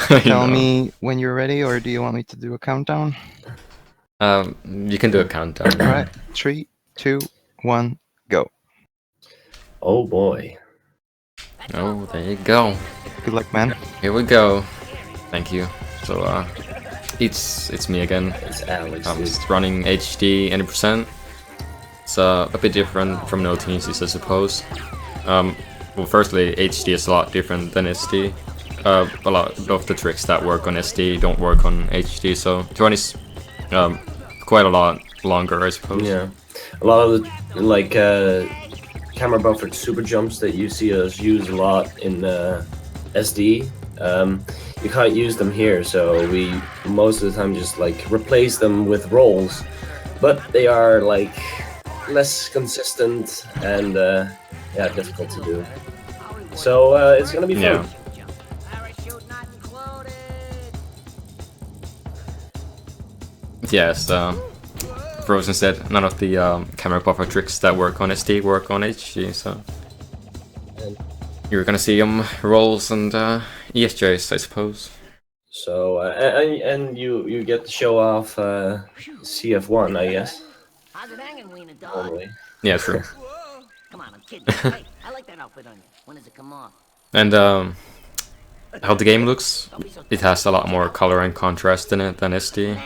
Tell me when you're ready, or do you want me to do a countdown? You can do a countdown. All right, 3, 2, 1, go. Oh boy. Oh, there you go. Good luck, man. Here we go. Thank you. So, it's me again. It's Alex. I'm just running HD 80%. It's a bit different from no teens, I suppose. Well, firstly, HD is a lot different than SD. A lot of the tricks that work on SD don't work on HD, so 20 is quite a lot longer, I suppose. Yeah, a lot of the like camera buffered super jumps that you see us use a lot in SD. You can't use them here, so we most of the time just like replace them with rolls, but they are like less consistent and yeah, difficult to do. So it's gonna be fun. Yeah. Yes, Frozen said none of the camera buffer tricks that work on SD work on HD, so you're gonna see rolls and ESJs, I suppose. So and you get to show off CF1, I guess. How's it hanging, Wiener dog? Normally. Yeah, true. Come on, I'm kidding. Hey, I like that outfit on you. When does it come off? And how the game looks, it has a lot more color and contrast in it than SD.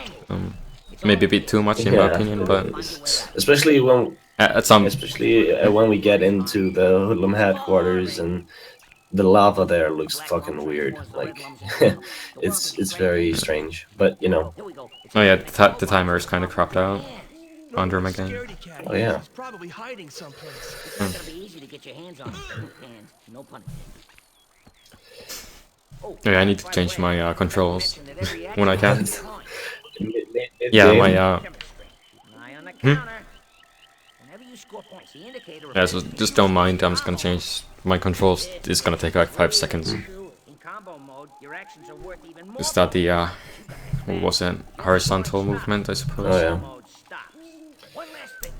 Maybe a bit too much in my opinion, but especially when at some when we get into the Hoodlum headquarters and the lava there looks fucking weird. Like it's very strange, but you know. oh yeah, the timer is kind of cropped out under my game. Oh yeah. Probably hiding someplace. It's not gonna be easy to get your hands on it. And no pun intended. Yeah, I need to change my controls when I can. Yeah, Yeah, my Eye on the counter. Whenever you score points, the indicator yeah, so just don't mind. I'm just gonna change my controls. It's gonna take like 5 seconds. in combo mode, your actions are worth even more. Is that the what was it? Horizontal movement, I suppose. Oh yeah. Mode stops. One last thing.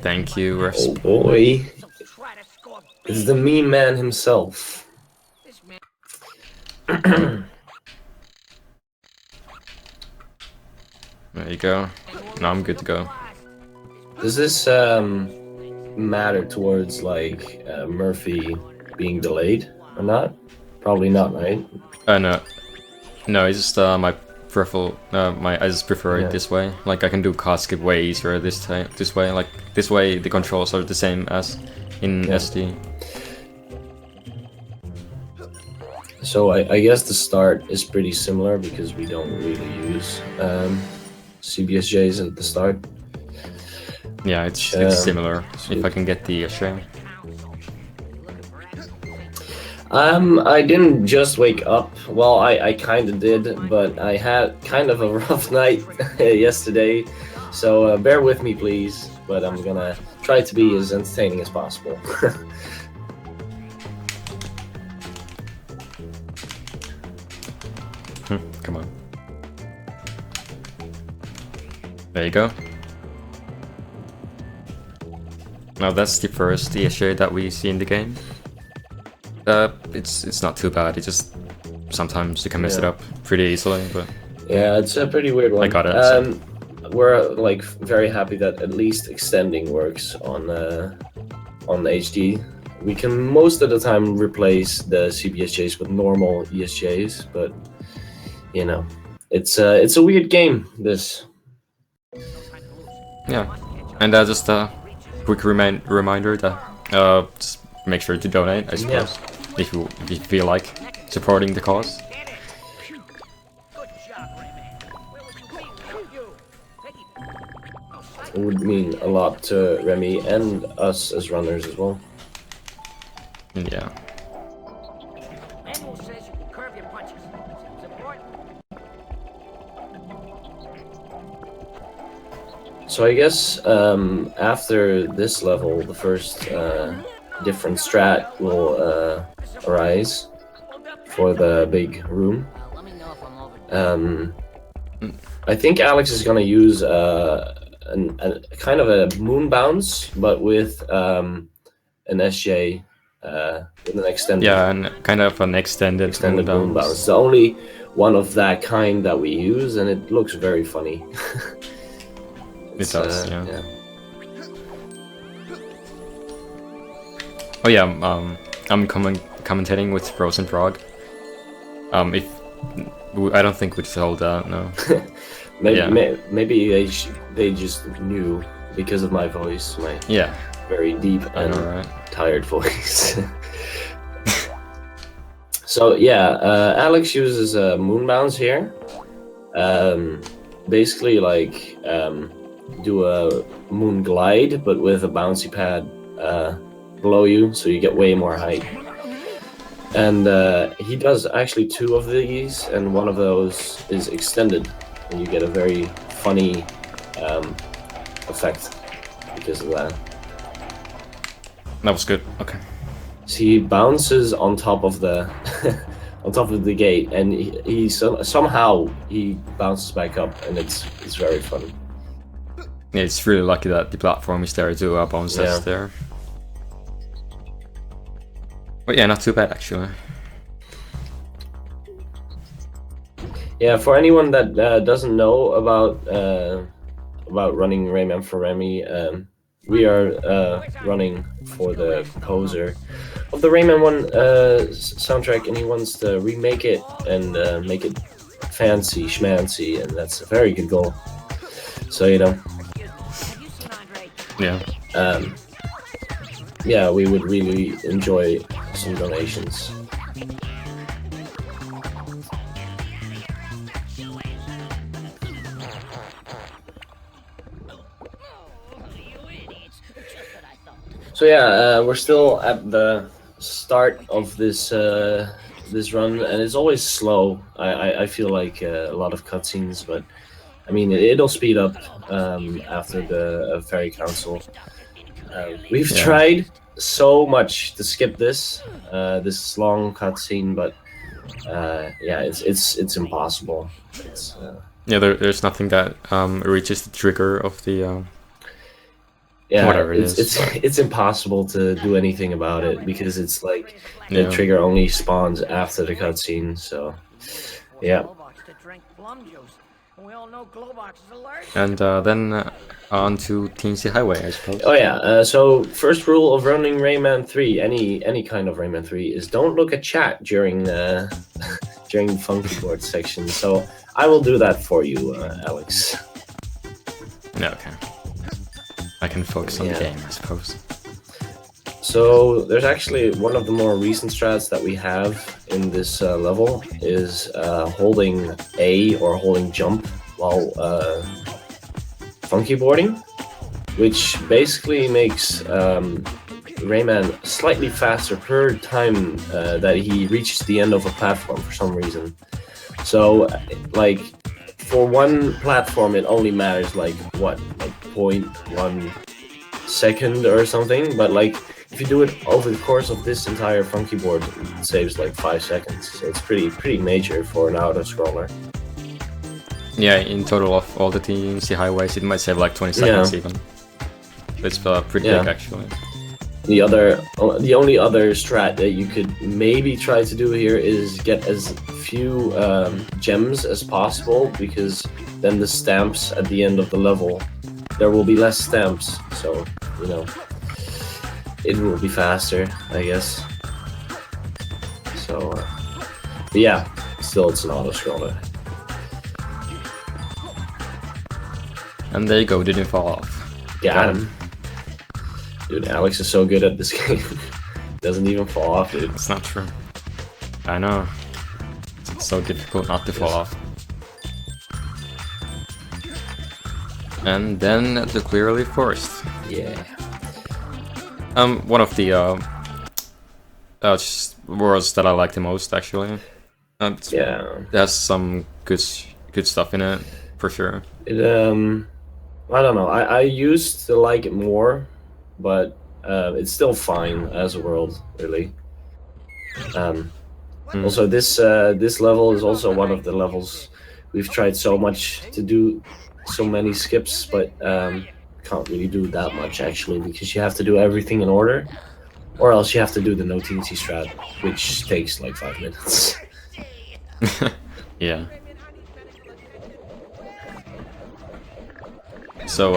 Thank you, Oh Resp. boy, So try to score it's the meme man himself. this man. There you go. Now I'm good to go. Does this matter towards like Murphy being delayed or not? Probably not, right? No, it's just my preferable. I just prefer Yeah. it this way. Like I can do card skip way easier this way. Like this way, the controls are the same as in Yeah. SD. So I guess the start is pretty similar because we don't really use CBSJs at the start. Yeah, it's similar. If I can get the share. I didn't just wake up. Well, I kind of did, but I had kind of a rough night yesterday. So bear with me, please. But I'm gonna try to be as entertaining as possible. Come on. There you go. Now that's the first ESJ that we see in the game. It's not too bad. It just sometimes you can mess it Yeah. up pretty easily, but Yeah, it's a pretty weird one. I got it, We're like very happy that at least extending works on HD. We can most of the time replace the CBSJs with normal ESJs, but you know, it's a weird game. This. yeah. And just a quick reminder that just make sure to donate, I suppose, if you feel like supporting the cause. Good job, Rayman. Where would you be without you? Peggy. It would mean a lot to Remy and us as runners as well. Yeah. Manual says you can curve your punches. Seems important. So I guess after this level, the first different strat will arise for the big room. Let me know if I'm over. I think Alex is gonna use a kind of a moon bounce, but with an SJ with an extended Yeah, and kind of an extended moon bounce. bounce. It's the only one of that kind that we use, and it looks very funny. It does, yeah. yeah. Oh yeah, I'm commentating with Frozen Frog. If I don't think we told that, no. Maybe, Yeah. maybe they just knew because of my voice, my Yeah, very deep I and know, right? tired voice. So yeah, Alex uses a moon bounce here. Basically, like do a moon glide, but with a bouncy pad below you, so you get way more height. And he does actually 2 of these, and one of those is extended, and you get a very funny effect because of that. That was good. Okay. So he bounces on top of the on top of the gate, and he somehow he bounces back up, and it's very funny. Yeah, it's really lucky that the platform is there to bounce Yeah. us there. But yeah, not too bad actually. Yeah, for anyone that doesn't know about running Rayman for Remy, we are running for the composer of the Rayman 1 soundtrack, and he wants to remake it and make it fancy schmancy, and that's a very good goal. So you know, Have you seen Andre? Yeah. yeah, we would really enjoy some donations. So yeah, we're still at the start of this this run, and it's always slow. I feel like a lot of cutscenes, but I mean it'll speed up after the Fairy Council. We've Yeah. tried so much to skip this this long cutscene, but yeah, it's impossible. It's Yeah, there's nothing that reaches the trigger of the yeah, whatever it it's is. it's impossible to do anything about it because it's like the Yeah. trigger only spawns after the cutscene. So yeah. Globox to drink plum juice. And we all know Globox is allergic. And then on to Teensy Highway, I suppose. Oh yeah. So first rule of running Rayman 3, any kind of Rayman 3, is don't look at chat during during the funky board section. So I will do that for you, Alex. Yeah, okay. I can focus on Yeah. the game, I suppose. So there's actually one of the more recent strats that we have in this level is holding A or holding jump while funky boarding, which basically makes Rayman slightly faster per time that he reaches the end of a platform for some reason. So like for one platform it only matters like what, like 0.1 second or something, but like if you do it over the course of this entire funky board, it saves like 5 seconds. So it's pretty major for an auto scroller. Yeah, in total of all the Teensy Highways, it might save like 20 seconds even. It's pretty Yeah. big actually. The only other strat that you could maybe try to do here is get as few gems as possible, because then the stamps at the end of the level, there will be less stamps, so you know it will be faster, I guess. So but yeah, still it's an auto scroller. And there you go, didn't fall off. Got him. Dude, Alex is so good at this game. Doesn't even fall off, dude. It's not true. I know. It's so difficult not to fall off. And then the clearly forest. Yeah. One of the just worlds that I like the most actually. Yeah. It has some good stuff in it for sure. It I don't know. I used to like it more, but it's still fine as a world, really. Also, this level is also one of the levels we've tried so much to do, so many skips, but can't really do that much actually, because you have to do everything in order. Or else you have to do the no TNT strat, which takes like 5 minutes. Yeah. So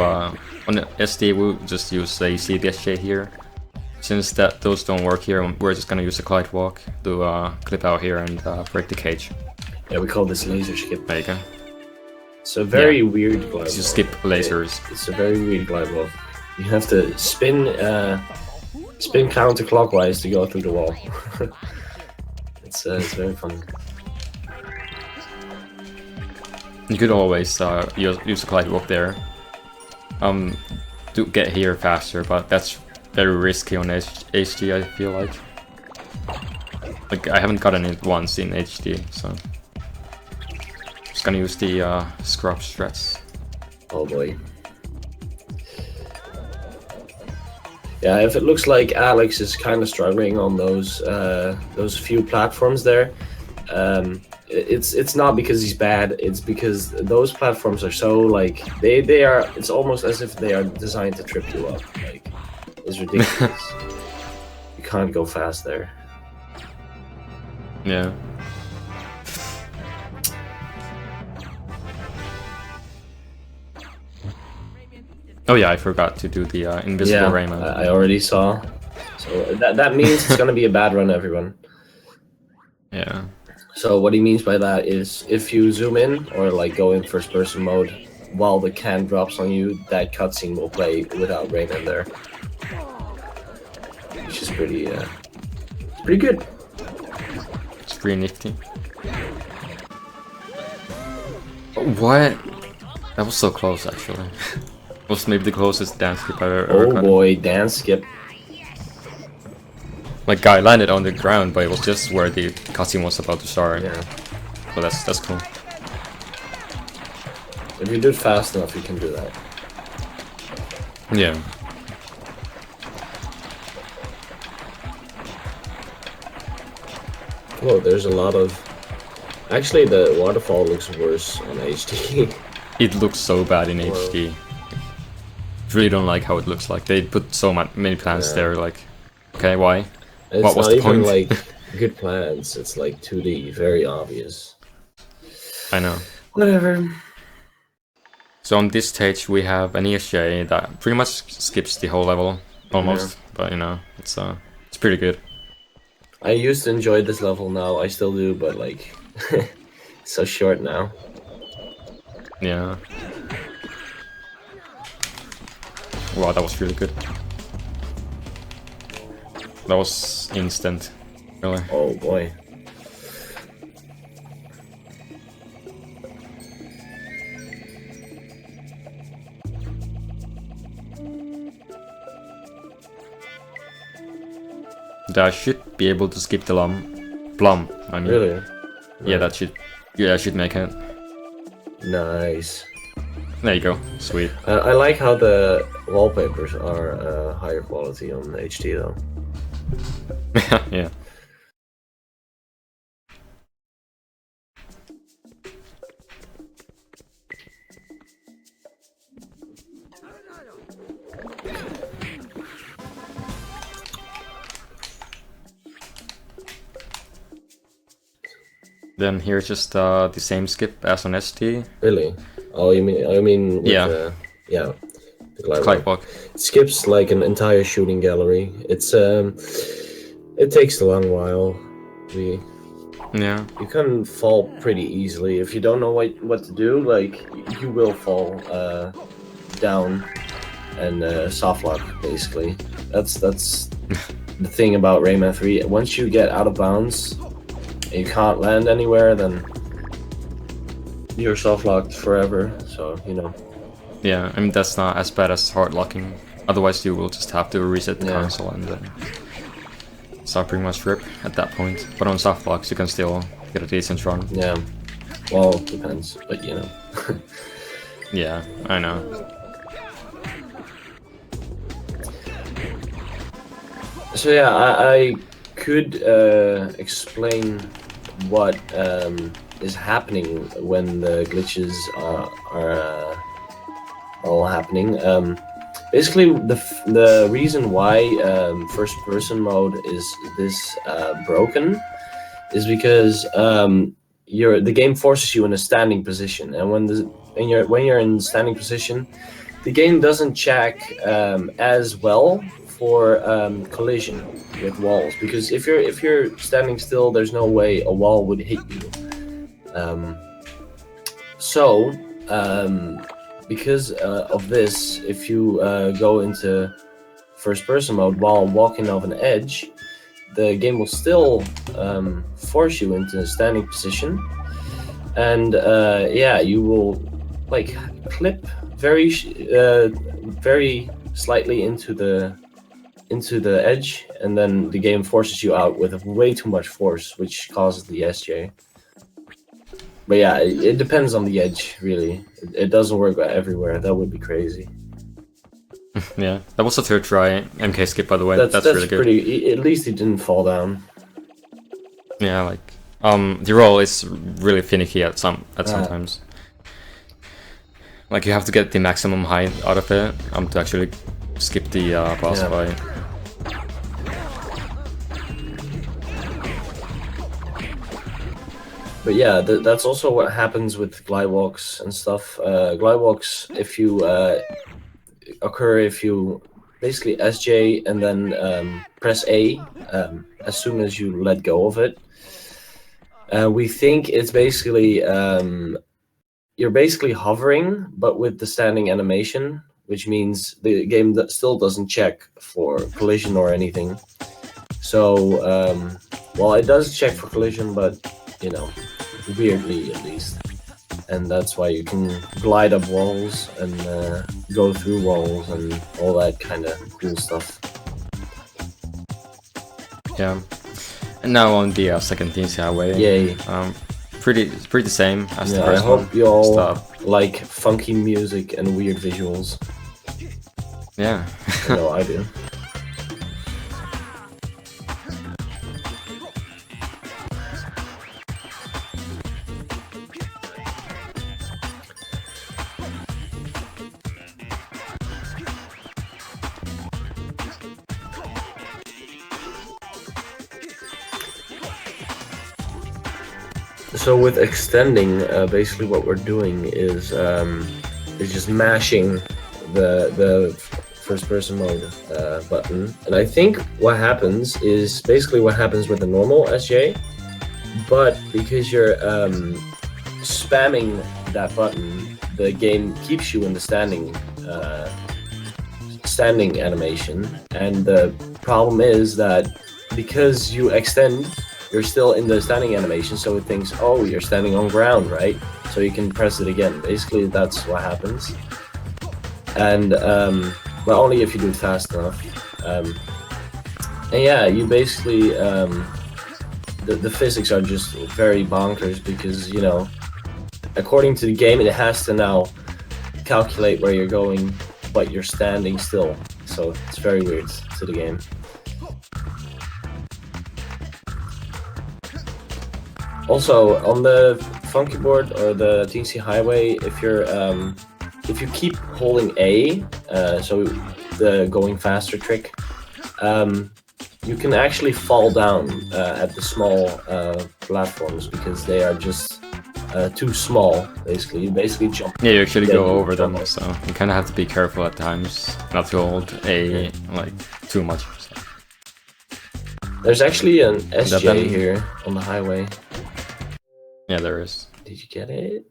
on the SD we'll just use the CDSJ here. Since those don't work here, we're just gonna use the glide walk to clip out here and break the cage. Yeah, we call this laser skip. There you go. It's a very weird glide You walk. skip lasers. It's a very weird glide walk. You have to spin counterclockwise to go through the wall. It's very fun. You could always use the glide walk there. To get here faster, but that's very risky on HD, I feel like. Like, I haven't gotten it once in HD, so... Just gonna use the scrub strats. Oh boy. Yeah, if it looks like Alex is kind of struggling on those few platforms there, it's not because he's bad. It's because those platforms are so like they are. It's almost as if they are designed to trip you up. Like, it's ridiculous. You can't go fast there. Yeah. Oh yeah, I forgot to do the invisible Rayman. I already saw. So that means it's gonna be a bad run, everyone. Yeah. So what he means by that is if you zoom in or like go in first person mode while the can drops on you, that cutscene will play without Rayman there. Which is pretty good. It's pretty nifty. What? That was so close actually. Was maybe the closest dance skip I've ever Oh gotten. boy, dance skip. Like, guy landed on the ground, but it was just where the cutscene was about to start. Yeah. So that's cool. If you do it fast enough, you can do that. Yeah. Oh, there's a lot of... Actually, the waterfall looks worse on HD. It looks so bad in Whoa. HD. Really don't like how it looks like. They put so many plans Yeah. there, like... Okay, why? It's What was not the even point? like good plans. It's like 2D, very obvious. I know. Whatever. So on this stage we have an ESJ that pretty much skips the whole level, almost. But you know, it's pretty good. I used to enjoy this level, now I still do, but like, it's so short now. Yeah. Wow, that was really good. That was instant, really. Oh boy. That should be able to skip the plum. I mean, Really? yeah, that should, should make it. Nice. There you go, sweet. I like how the wallpapers are higher quality on HD though. Yeah. Then here's just the same skip as on SD. Really? Oh, you mean? I mean, with Yeah. Yeah. The glide Glide walk. walk. It skips like an entire shooting gallery. It's it takes a long while. Yeah. You can fall pretty easily if you don't know what to do. Like you will fall down and soft lock basically. That's the thing about Rayman 3. Once you get out of bounds and you can't land anywhere, then you're soft locked forever. So you know. Yeah, I mean that's not as bad as hard locking. Otherwise you will just have to reset the Yeah. console and then start pretty much rip at that point. But on soft locks you can still get a decent run. Yeah. Well, depends, but you know. Yeah, I know. So yeah, I could explain what is happening when the glitches are all happening. Basically, the reason why first person mode is this broken is because the game forces you in a standing position, and when you're in standing position, the game doesn't check as well for collision with walls, because if you're standing still, there's no way a wall would hit you. So because of this, if you go into first person mode while walking off an edge, the game will still force you into a standing position, and yeah, you will like clip very slightly into the edge, and then the game forces you out with way too much force, which causes the SJ. But yeah, it depends on the edge, really. It doesn't work everywhere. That would be crazy. Yeah, that was the third try. MK skip, by the way. That's really good. Pretty. At least he didn't fall down. Yeah, like the roll is really finicky at sometimes. Like you have to get the maximum height out of it to actually skip the boss fight. But yeah, that's also what happens with glide walks and stuff. Glide walks, if you occur if you basically SJ and then press A as soon as you let go of it. We think it's basically you're basically hovering, but with the standing animation, which means the game still doesn't check for collision or anything. So, well, it does check for collision, but you know, weirdly at least. And that's why you can glide up walls and go through walls and all that kind of cool stuff. Yeah. And now on the second TNC highway. Yay. Pretty the same as the first I hope one. you all Stop. like funky music and weird visuals. Yeah. I know I do. So with extending, basically what we're doing is just mashing the first-person mode button, and I think what happens is basically what happens with the normal SJ, but because you're spamming that button, the game keeps you in the standing animation, and the problem is that because you extend, you're still in the standing animation, so it thinks, oh, you're standing on ground, right? So you can press it again. Basically, that's what happens. And, but only if you do it fast enough. And yeah, you basically, the physics are just very bonkers because, you know, according to the game, it has to now calculate where you're going, but you're standing still. So it's very weird to the game. Also, on the funky board or the TNC highway, if you keep holding A, so the going faster trick, you can actually fall down at the small platforms because they are just too small. Basically, you basically jump. Yeah, you actually go over them, so you kind of have to be careful at times not to hold A like too much. So. There's actually an SJ here on the highway. Yeah, there is. Did you get it?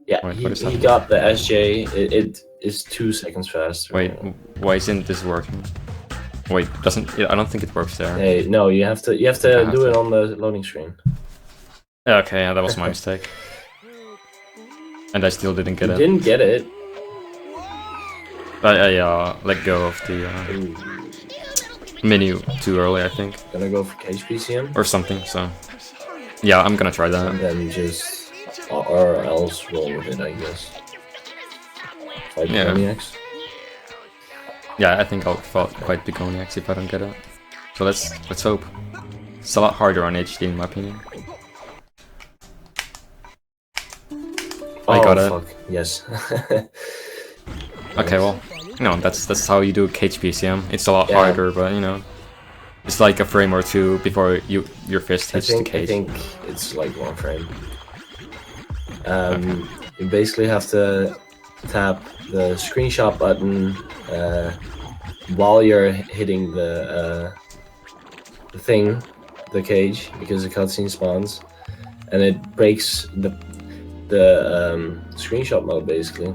Yeah, Wait, he got the SJ. It is 2 seconds faster. Wait, why isn't this working? Wait, doesn't? I don't think it works there. Hey, no, you have to do it on the loading screen. Okay, yeah, that was my mistake. And I still didn't get it. You didn't get it. I let go of the menu too early, I think. Gonna go for HPCM? Or something, so... Yeah, I'm gonna try that. And then just... or else roll with it, I guess. Fight Begoniacs? Yeah, I think I'll fight Begoniacs if I don't get it. So let's hope. It's a lot harder on HD in my opinion. I got it. Fuck. Yes. Okay, well, that's how you do cage PCM. It's a lot Yeah. harder, but it's like a frame or two before your fist hits the I cage. think it's like 1 frame. You basically have to tap the screenshot button while you're hitting the thing, the cage, because the cutscene spawns, and it breaks the screenshot mode basically.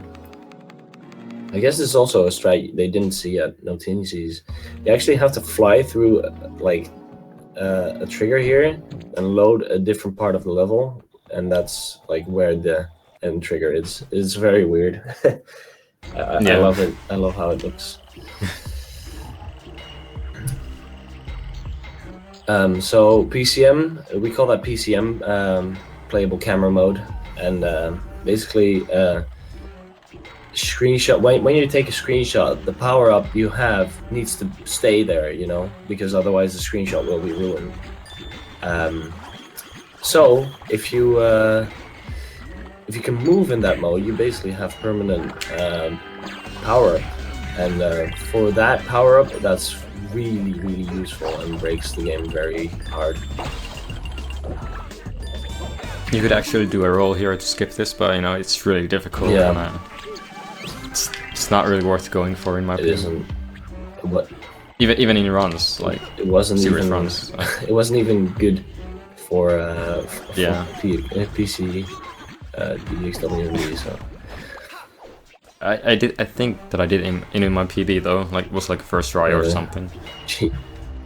I guess it's also a strat they didn't see yet. No team sees. You actually have to fly through like a trigger here and load a different part of the level, and that's like where the end trigger is. It's very weird. I Yeah. love it. I love how it looks. So PCM, we call that PCM, playable camera mode, and basically screenshot. When you take a screenshot, the power up you have needs to stay there, you know, because otherwise the screenshot will be ruined. So if you can move in that mode, you basically have permanent power up, and for that power up, that's really useful and breaks the game very hard. You could actually do a roll here to skip this, but it's really difficult. Yeah. And, it's not really worth going for, in my It opinion. isn't. What? Even in runs, like It wasn't serious even. runs. It wasn't even good for Yeah. PC DXWMD. So I think that I did in my PB though, like it was like first try or Really? something. Gee,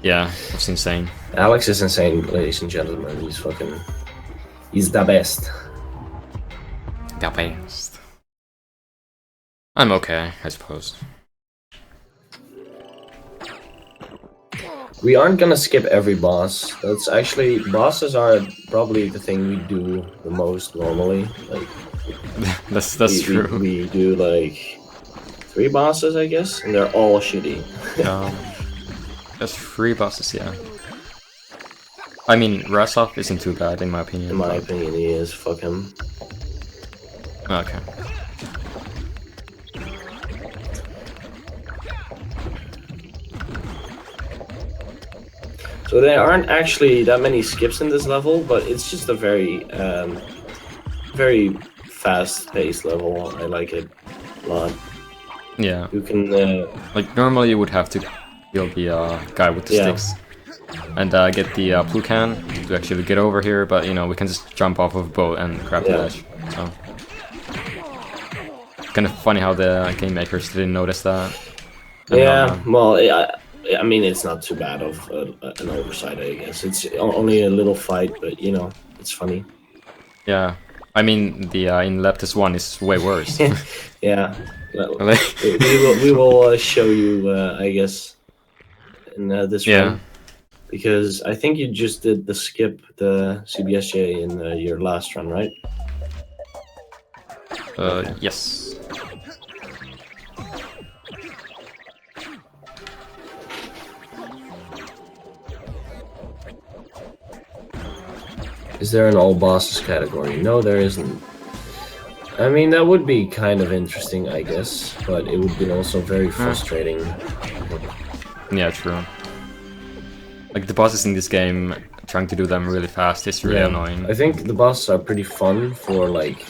Yeah, it was insane. Alex is insane, ladies and gentlemen. He's the best. The best. I'm okay, I suppose. We aren't gonna skip every boss. That's actually, bosses are probably the thing we do the most normally. Like that's we, true. We do like 3 bosses, I guess, and they're all shitty. There's 3 bosses, yeah. I mean, Rasov isn't too bad in my opinion. In my opinion, he is. Fuck him. Okay. So there aren't actually that many skips in this level, but it's just a very fast-paced level. I like it a lot. Yeah. You can Like normally you would have to kill the guy with the Yeah. sticks and get the blue can to actually get over here, but we can just jump off of a boat and grab the Yeah. ledge. So kind of funny how the game makers didn't notice that. And yeah. Well, I mean, it's not too bad of an oversight, I guess. It's only a little fight, but it's funny. Yeah. I mean, the in Leptis 1 is way worse. Yeah. We will show you, I guess, in this Yeah. run, because I think you just did the CBSJ in your last run, right? Yes. Is there an all bosses category? No, there isn't. I mean, that would be kind of interesting, I guess, but it would be also very frustrating. Yeah, true. Like the bosses in this game, trying to do them really fast is really annoying. I think the bosses are pretty fun for like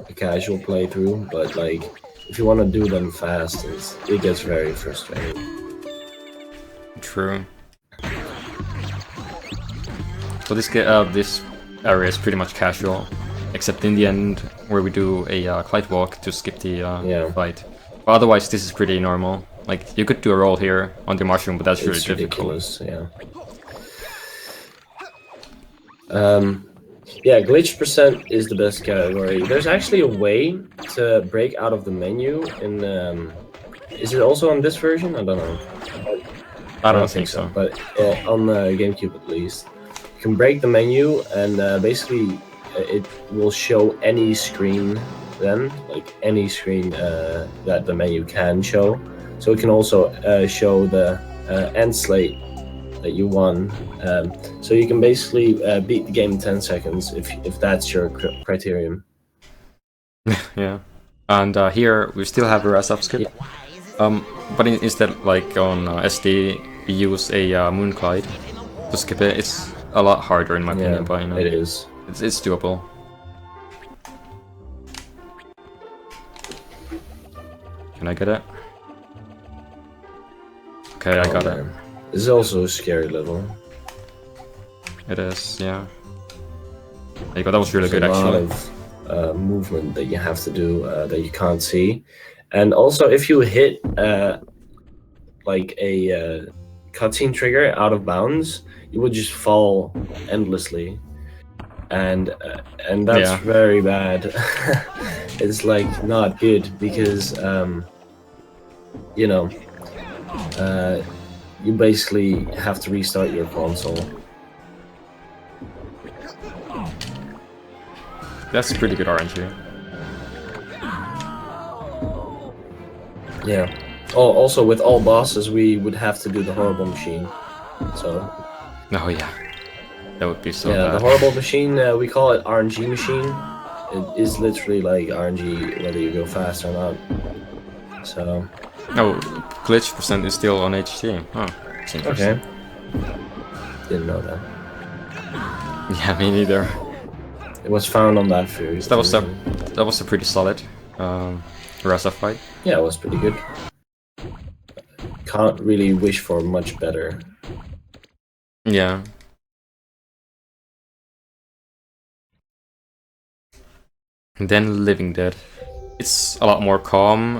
a casual playthrough, but like if you want to do them fast, it gets very frustrating. True. So this area is pretty much casual, except in the end where we do a Clyde walk to skip the fight. But otherwise, this is pretty normal. Like you could do a roll here on the mushroom, but that's really It's difficult. ridiculous, yeah. Yeah, glitch percent is the best category. There's actually a way to break out of the menu in. Is it also on this version? I don't know. I don't think so. But on the GameCube at least, you can break the menu and basically it will show any screen then, like any screen that the menu can show. So it can also show the end slate that you won. So you can basically beat the game in 10 seconds if that's your criterion. Yeah. And here we still have a res-up skip. But instead, like on SD, we use a Moonglide to skip it. It's a lot harder in my opinion, but you know, it is. it's doable. Can I get it? Okay, I got it. This is also a scary level. It is, yeah. There you go, that was really There's good a lot actually. of movement that you have to do that you can't see, and also if you hit like a cutscene trigger out of bounds, you would just fall endlessly, and that's Yeah. very bad. It's like not good because you know you basically have to restart your console. That's pretty good RNG. Yeah. Oh, also with all bosses, we would have to do the horrible machine. So Oh yeah. That would be so yeah, bad. the horrible machine. We call it RNG machine. It is literally like RNG, whether you go fast or not. So Oh, glitch percent is still on HD. Oh, that's interesting. okay, didn't know that. Yeah, me neither. It was found on that first. So that was a pretty solid Rasa fight. Yeah, it was pretty good. Can't really wish for much better. Yeah. And then Living Dead. It's a lot more calm,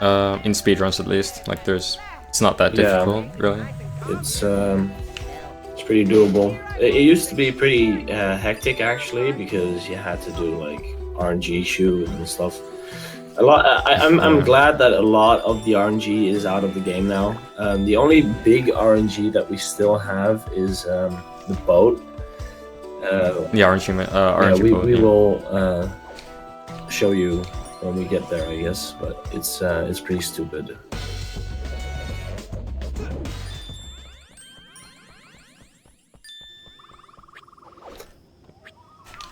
in speedruns at least. Like it's not that Yeah. difficult, really. It's pretty doable. It used to be pretty hectic actually, because you had to do like RNG shoot and stuff. I'm glad that a lot of the RNG is out of the game now. The only big RNG that we still have is the boat. The RNG we boat, yeah. will show you when we get there, I guess. But it's pretty stupid.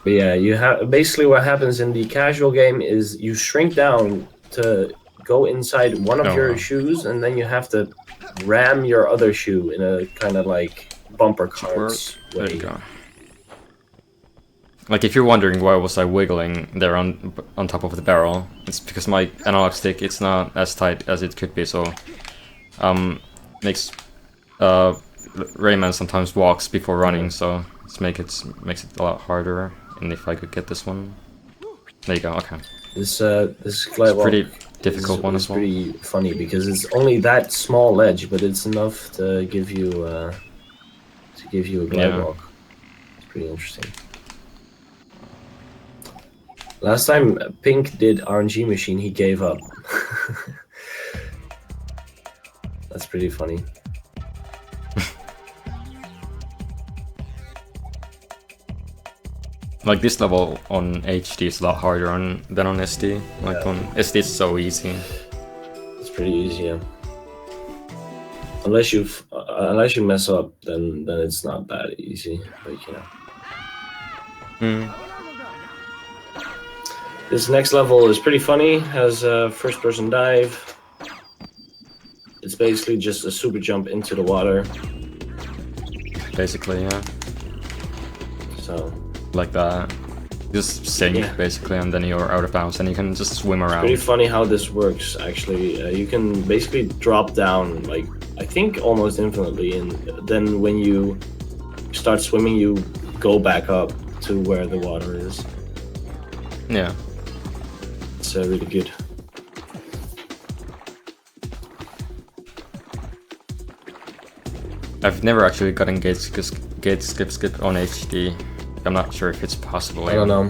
But yeah, you have basically what happens in the casual game is you shrink down to go inside one of your shoes, and then you have to ram your other shoe in a kind of like bumper cars There way. you go. Like if you're wondering why was I wiggling there on top of the barrel, it's because my analog stick it's not as tight as it could be, so makes Rayman sometimes walks before running, so it's makes it a lot harder. And if I could get this one, there you go. Okay, This glide walk pretty difficult one is as well. pretty funny because it's only that small ledge, but it's enough to give you a glide Yeah. walk. It's pretty interesting. Last time Pink did RNG machine, he gave up. That's pretty funny. Like this level on HD is a lot harder than on SD. Like on SD it's so easy. It's pretty easy, yeah. Unless you mess up, then it's not that easy. But you know. This next level is pretty funny. Has a first-person dive. It's basically just a super jump into the water. Basically, yeah. So Like that. Just sink, Yeah. basically, and then you're out of bounds, and you can just swim around. pretty funny how this works. Actually, you can basically drop down like I think almost infinitely, and then when you start swimming, you go back up to where the water is. Yeah. It's really good. I've never actually gotten gate skip on HD. I'm not sure if it's possible. I don't know.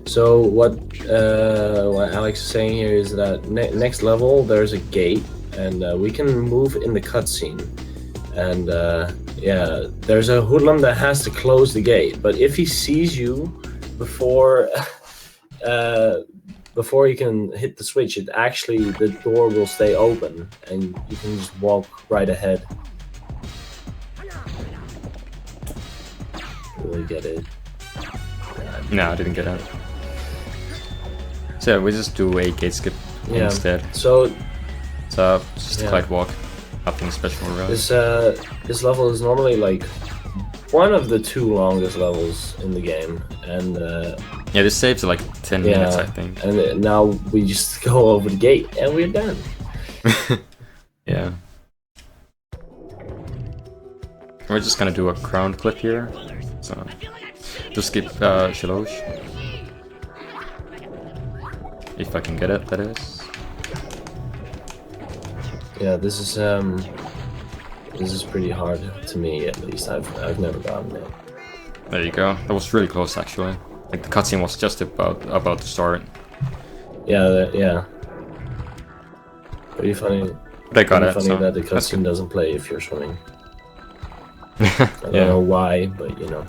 So what Alex is saying here is that next level there's a gate, and we can move in the cutscene. And yeah, there's a hoodlum that has to close the gate. But if he sees you before before you can hit the switch, the door will stay open, and you can just walk right ahead. Really get it. No, I didn't get it. So we just do a gate skip Yeah. instead. So So just a Yeah. glide walk. Nothing special really. this level is normally like one of the 2 longest levels in the game, and Yeah, this saves like 10 minutes, I think. And now we just go over the gate and we're done. Yeah. We're just gonna do a crown clip here. So just skip Shalosh. If I can get it, that is. Yeah, this is pretty hard to me, at least. I've never gotten it. There you go. That was really close actually. Like the cutscene was just about to start. Yeah, yeah. Pretty funny. But I got Pretty it. funny So that the that's cutscene doesn't play if you're swimming. good. I don't know why, but you know.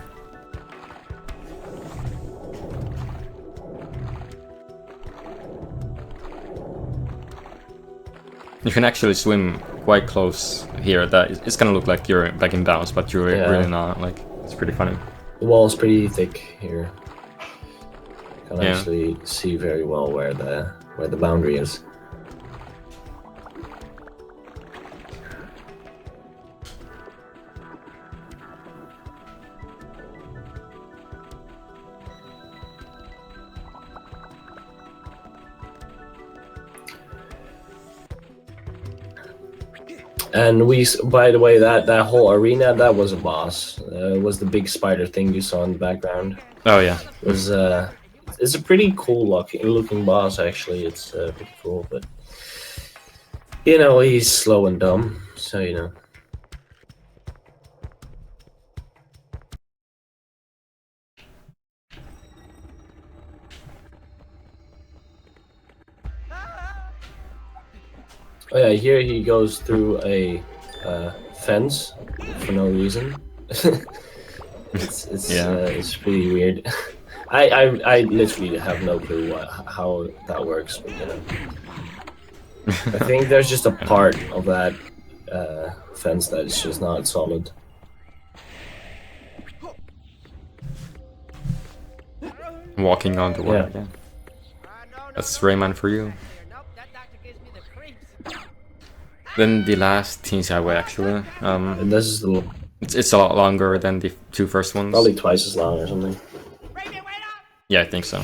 You can actually swim quite close here. That it's gonna look like you're back in bounds, but you're Yeah. really not. Like it's pretty funny. The wall's pretty thick here. Can't Yeah. actually see very well where the boundary is. And by the way, that whole arena, that was a boss. It was the big spider thing you saw in the background. Oh yeah. It was it's a pretty cool looking boss actually. It's pretty cool, but you know he's slow and dumb, so you know. Oh yeah, here he goes through a fence for no reason. It's pretty weird. I literally have no clue how that works, but you know. I think there's just a part of that fence that is just not solid. Walking on the way. Yeah. Yeah. That's Rayman for you. Nope, that doctor gives me the creeps. Then the last Teens Highway actually. And this is It's a lot longer than the 2 first ones. probably twice as long or something. Rayman, wait up! Yeah, I think so.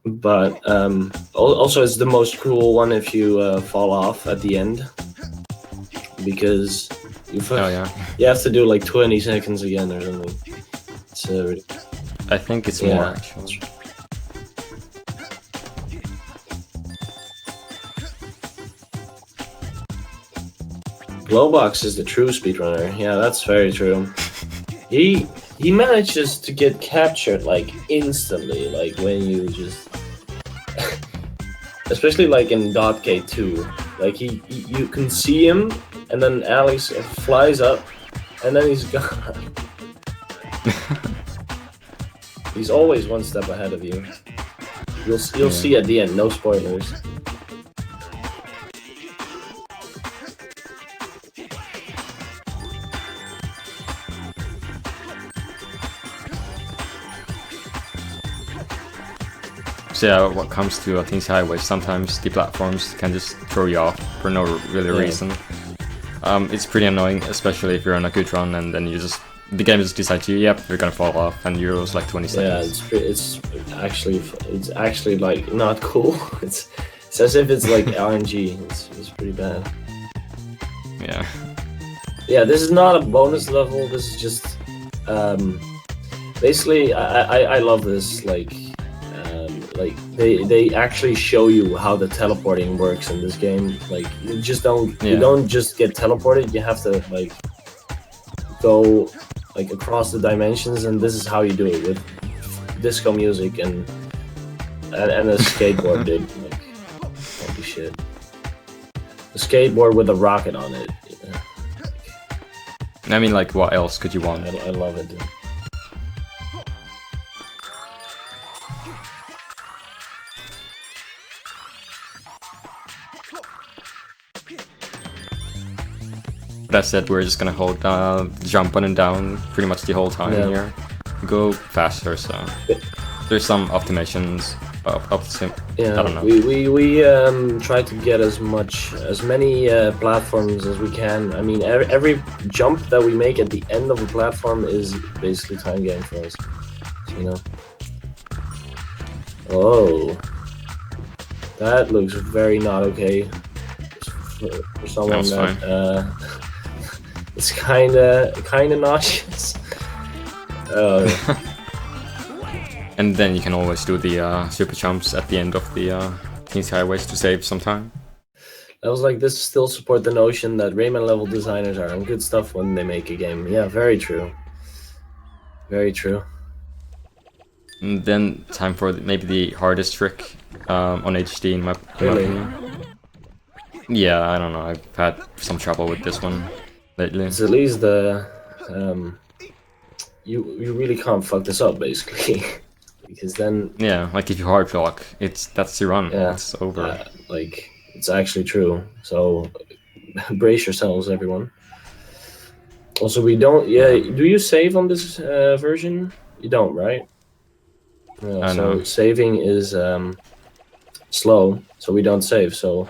But also it's the most cruel one if you fall off at the end, because Oh yeah. you have to do like 20 seconds again or something. It's I think it's Yeah. more actually. Glowbox is the true speedrunner. Yeah, that's very true. He manages to get captured like instantly, like when you just, especially like in Dotgate 2, like you can see him, and then Alex flies up, and then he's gone. He's always one step ahead of you. You'll see at the end. No spoilers. So yeah, what comes to Teens Highway, sometimes the platforms can just throw you off for no really reason. It's pretty annoying, especially if you're on a good run and then the game just decides yep, you're gonna fall off, and you lose like 20 Yeah, seconds. it's actually like not cool. It's as if it's like RNG. It's pretty bad. Yeah. Yeah, this is not a bonus level. This is just basically I love this like they actually show you how the teleporting works in this game. Like you don't just get teleported. You have to like go like across the dimensions, and this is how you do it with disco music and a skateboard, dude. Like, holy shit! A skateboard with a rocket on it. I mean, like, what else could you want? I love it, dude. That said, we're just gonna hold jump button down pretty much the whole time Yeah. here. Go faster, so there's some optimizations up the sim. Yeah, I don't know. we try to get as many platforms as we can. I mean, every jump that we make at the end of a platform is basically time game for us. So, you know. Oh, that looks very not okay for someone that it's kinda nauseous. And then you can always do the super jumps at the end of the Teensy Highways to save some time. I was like, this still support the notion that Rayman level designers are on good stuff when they make a game. Yeah, very true. Very true. And then time for maybe the hardest trick on HD in my opinion. Yeah, I don't know. I've had some trouble with this one lately. It's at least the you really can't fuck this up basically, because then Yeah, like if you hard block, that's the run. Yeah, it's over. like it's actually true. So brace yourselves, everyone. Also, we don't. Yeah, do you save on this version? You don't, right? Yeah, so know. saving is slow, so we don't save. So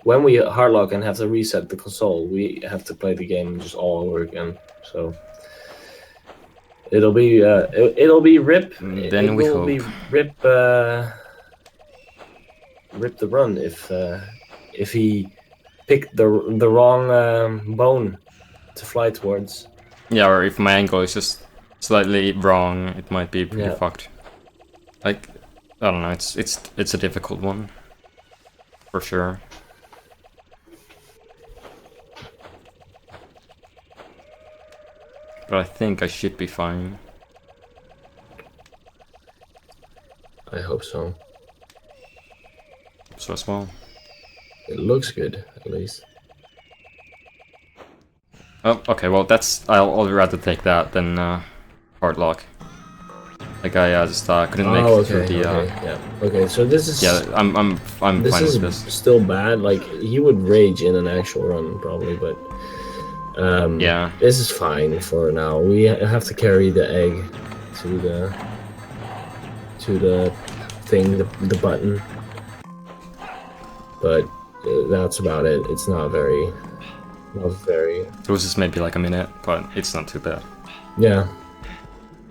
when we hardlock and have to reset the console, we have to play the game just all over again. So it'll be rip. Then it we will hope. be rip rip the run if he picked the wrong bone to fly towards. Yeah, or if my angle is just slightly wrong, it might be pretty fucked. Like, I don't know. It's a difficult one, for sure. But I think I should be fine. I hope so. So as well. It looks good, at least. Oh, okay. Well, I'll rather take that than hard lock. Like I just couldn't make it through the. Yeah. Okay, so this is. Yeah, I'm fine with this. this. Is still bad. Like he would rage in an actual run probably, but. Yeah. This is fine for now. We have to carry the egg to the thing, the button. But that's about it. It's not very. It was just maybe like a minute, but it's not too bad. Yeah.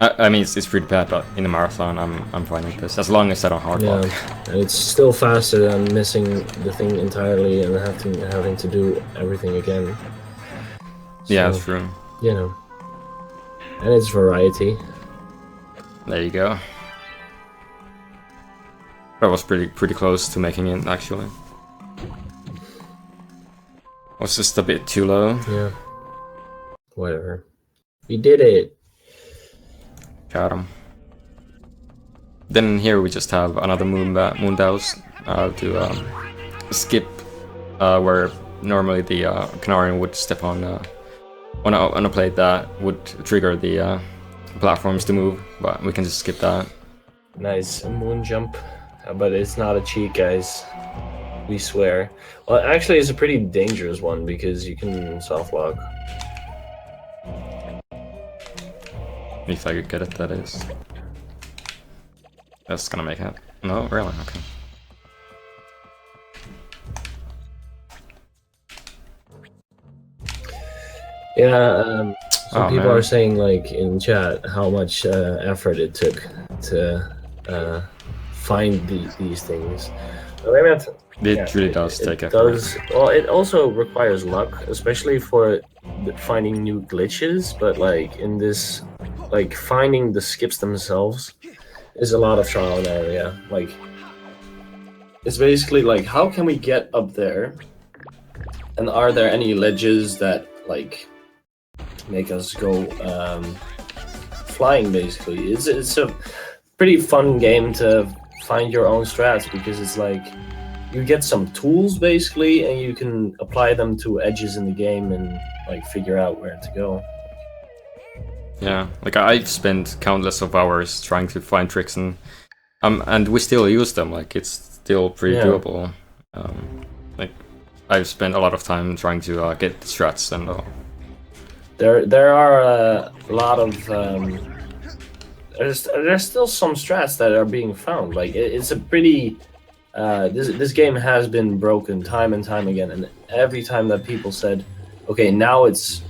I mean, it's pretty bad, but in a marathon, I'm fine with this as long as I don't hard lock. And it's still faster than missing the thing entirely and having to do everything again. Yeah, So, that's true. You know. And it's variety. There you go. That was pretty close to making it, actually. Was just a bit too low. Yeah. Whatever. We did it. Got him. Then here we just have another Moondouse to skip where normally the Canarian would step on a plate that would trigger the platforms to move, but we can just skip that. Nice moon jump, but it's not a cheat, guys. We swear. Well, actually, it's a pretty dangerous one because you can soft lock. If I could get it, that is. That's gonna make it. No, really? Okay. Yeah, some people man. are saying, like, in chat, how much effort it took to find these things. It really does take effort. Well, it also requires luck, especially for finding new glitches, but, like, in this, like, finding the skips themselves is a lot of trial and error, yeah. Like, it's basically, like, how can we get up there? And are there any ledges that, like, make us go flying, basically? It's a pretty fun game to find your own strats, because it's like you get some tools basically and you can apply them to edges in the game and like figure out where to go. Yeah, like I've spent countless of hours trying to find tricks and we still use them. Like it's still pretty doable. Like I've spent a lot of time trying to get the strats and all. There are a lot of there's still some strats that are being found. Like it's a pretty this game has been broken time and time again, and every time that people said, okay, now it's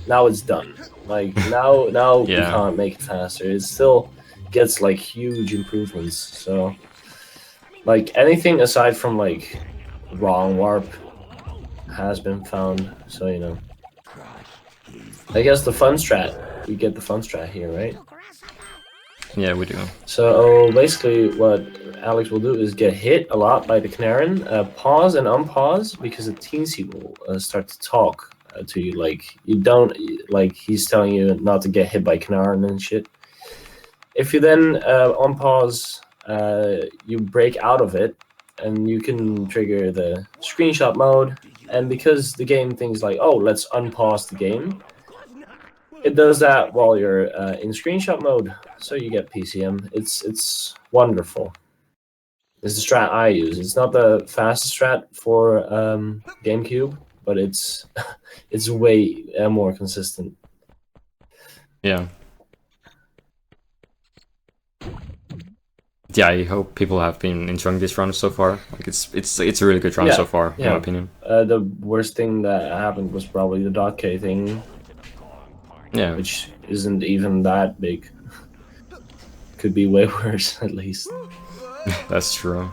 done. Like now we Yeah. can't make it faster. It still gets like huge improvements. So like anything aside from like wrong warp has been found. So you know, I guess the fun strat, we get the fun strat here, right? Yeah, we do. So basically what Alex will do is get hit a lot by the Canaran, pause and unpause, because the teensy will start to talk to you. Like, you don't, like, he's telling you not to get hit by Canaran and shit. If you then unpause, you break out of it, and you can trigger the screenshot mode. And because the game thinks like, oh, let's unpause the game, it does that while you're in screenshot mode, so you get PCM. It's wonderful. It's the strat I use. It's not the fastest strat for GameCube, but it's it's way more consistent. Yeah. Yeah, I hope people have been enjoying this run so far. Like it's a really good run so far, in my opinion. The worst thing that happened was probably the .k thing. Yeah. Which isn't even that big. Could be way worse, at least. That's true.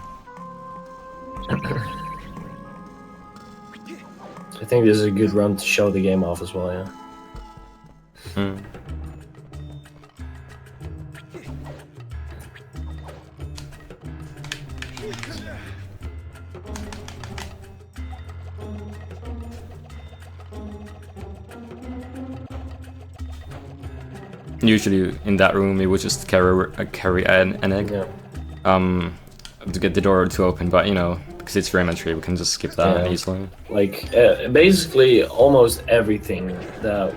I think this is a good run to show the game off as well, yeah. Mm. Usually in that room, we would just carry an egg, to get the door to open. But you know, because it's Rayman 3, we can just skip that easily. Like basically almost everything that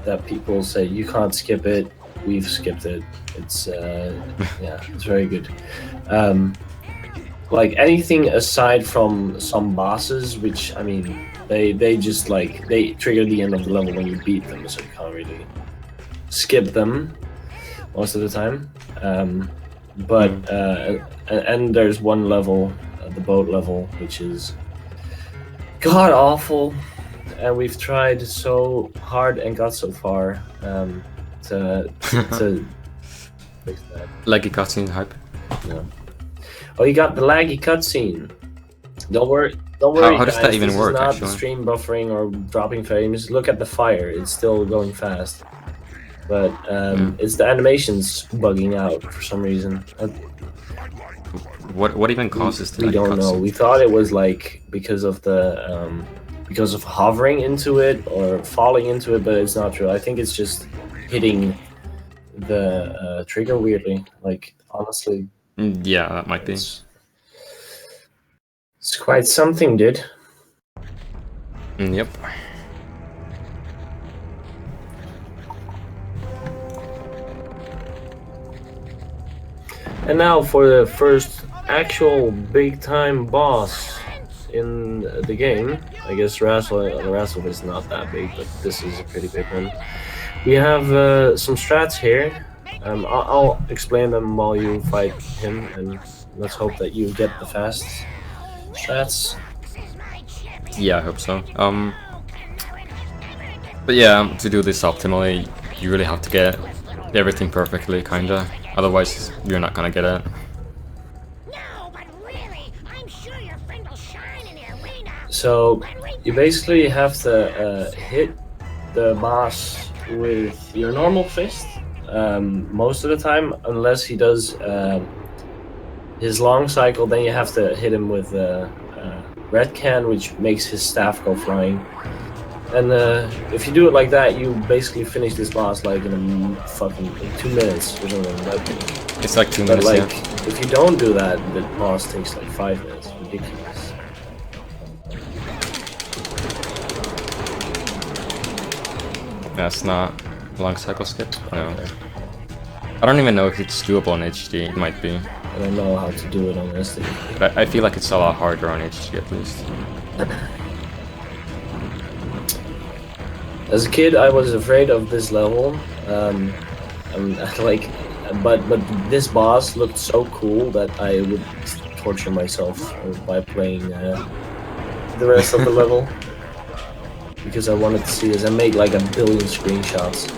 that people say you can't skip it, we've skipped it. It's yeah, it's very good. Like anything aside from some bosses, which I mean, they just like they trigger the end of the level when you beat them, so you can't really skip them most of the time. But and there's one level, the boat level, which is god awful, and we've tried so hard and got so far to fix that. Laggy cutscene hype. Yeah. Oh, you got the laggy cutscene. Don't worry. How does guys, that even this work, is not actually? stream buffering or dropping frames. Look at the fire; it's still going fast. But it's the animations bugging out for some reason. What even causes the We laggy don't know. cutscene? We thought it was like because of the because of hovering into it or falling into it, but it's not true. I think it's just hitting the trigger weirdly. Like honestly, Yeah, that might be. it's quite something, dude. Yep. And now for the first actual big-time boss in the game. I guess the Rassel is not that big, but this is a pretty big one. We have some strats here. I'll explain them while you fight him, and let's hope that you get the fast strats. Yeah, I hope so. But yeah, to do this optimally, you really have to get everything perfectly, kinda. Otherwise, you're not gonna get it. No, but really, I'm sure your friend will shine in the arena. So you basically have to hit the boss with your normal fist most of the time, unless he does his long cycle. Then you have to hit him with red can, which makes his staff go flying. And if you do it like that, you basically finish this boss like in fucking 2 minutes or something. Like, It's like 2 but minutes, like, yeah. if you don't do that, the boss takes like 5 minutes. Ridiculous. That's not a long cycle skip. No. I don't even know if it's doable on HD. It might be. I don't know how to do it on SD. But I feel like it's a lot harder on HD at least. As a kid, I was afraid of this level. Like but this boss looked so cool that I would torture myself by playing the rest of the level because I wanted to see this. I made like 1 billion screenshots,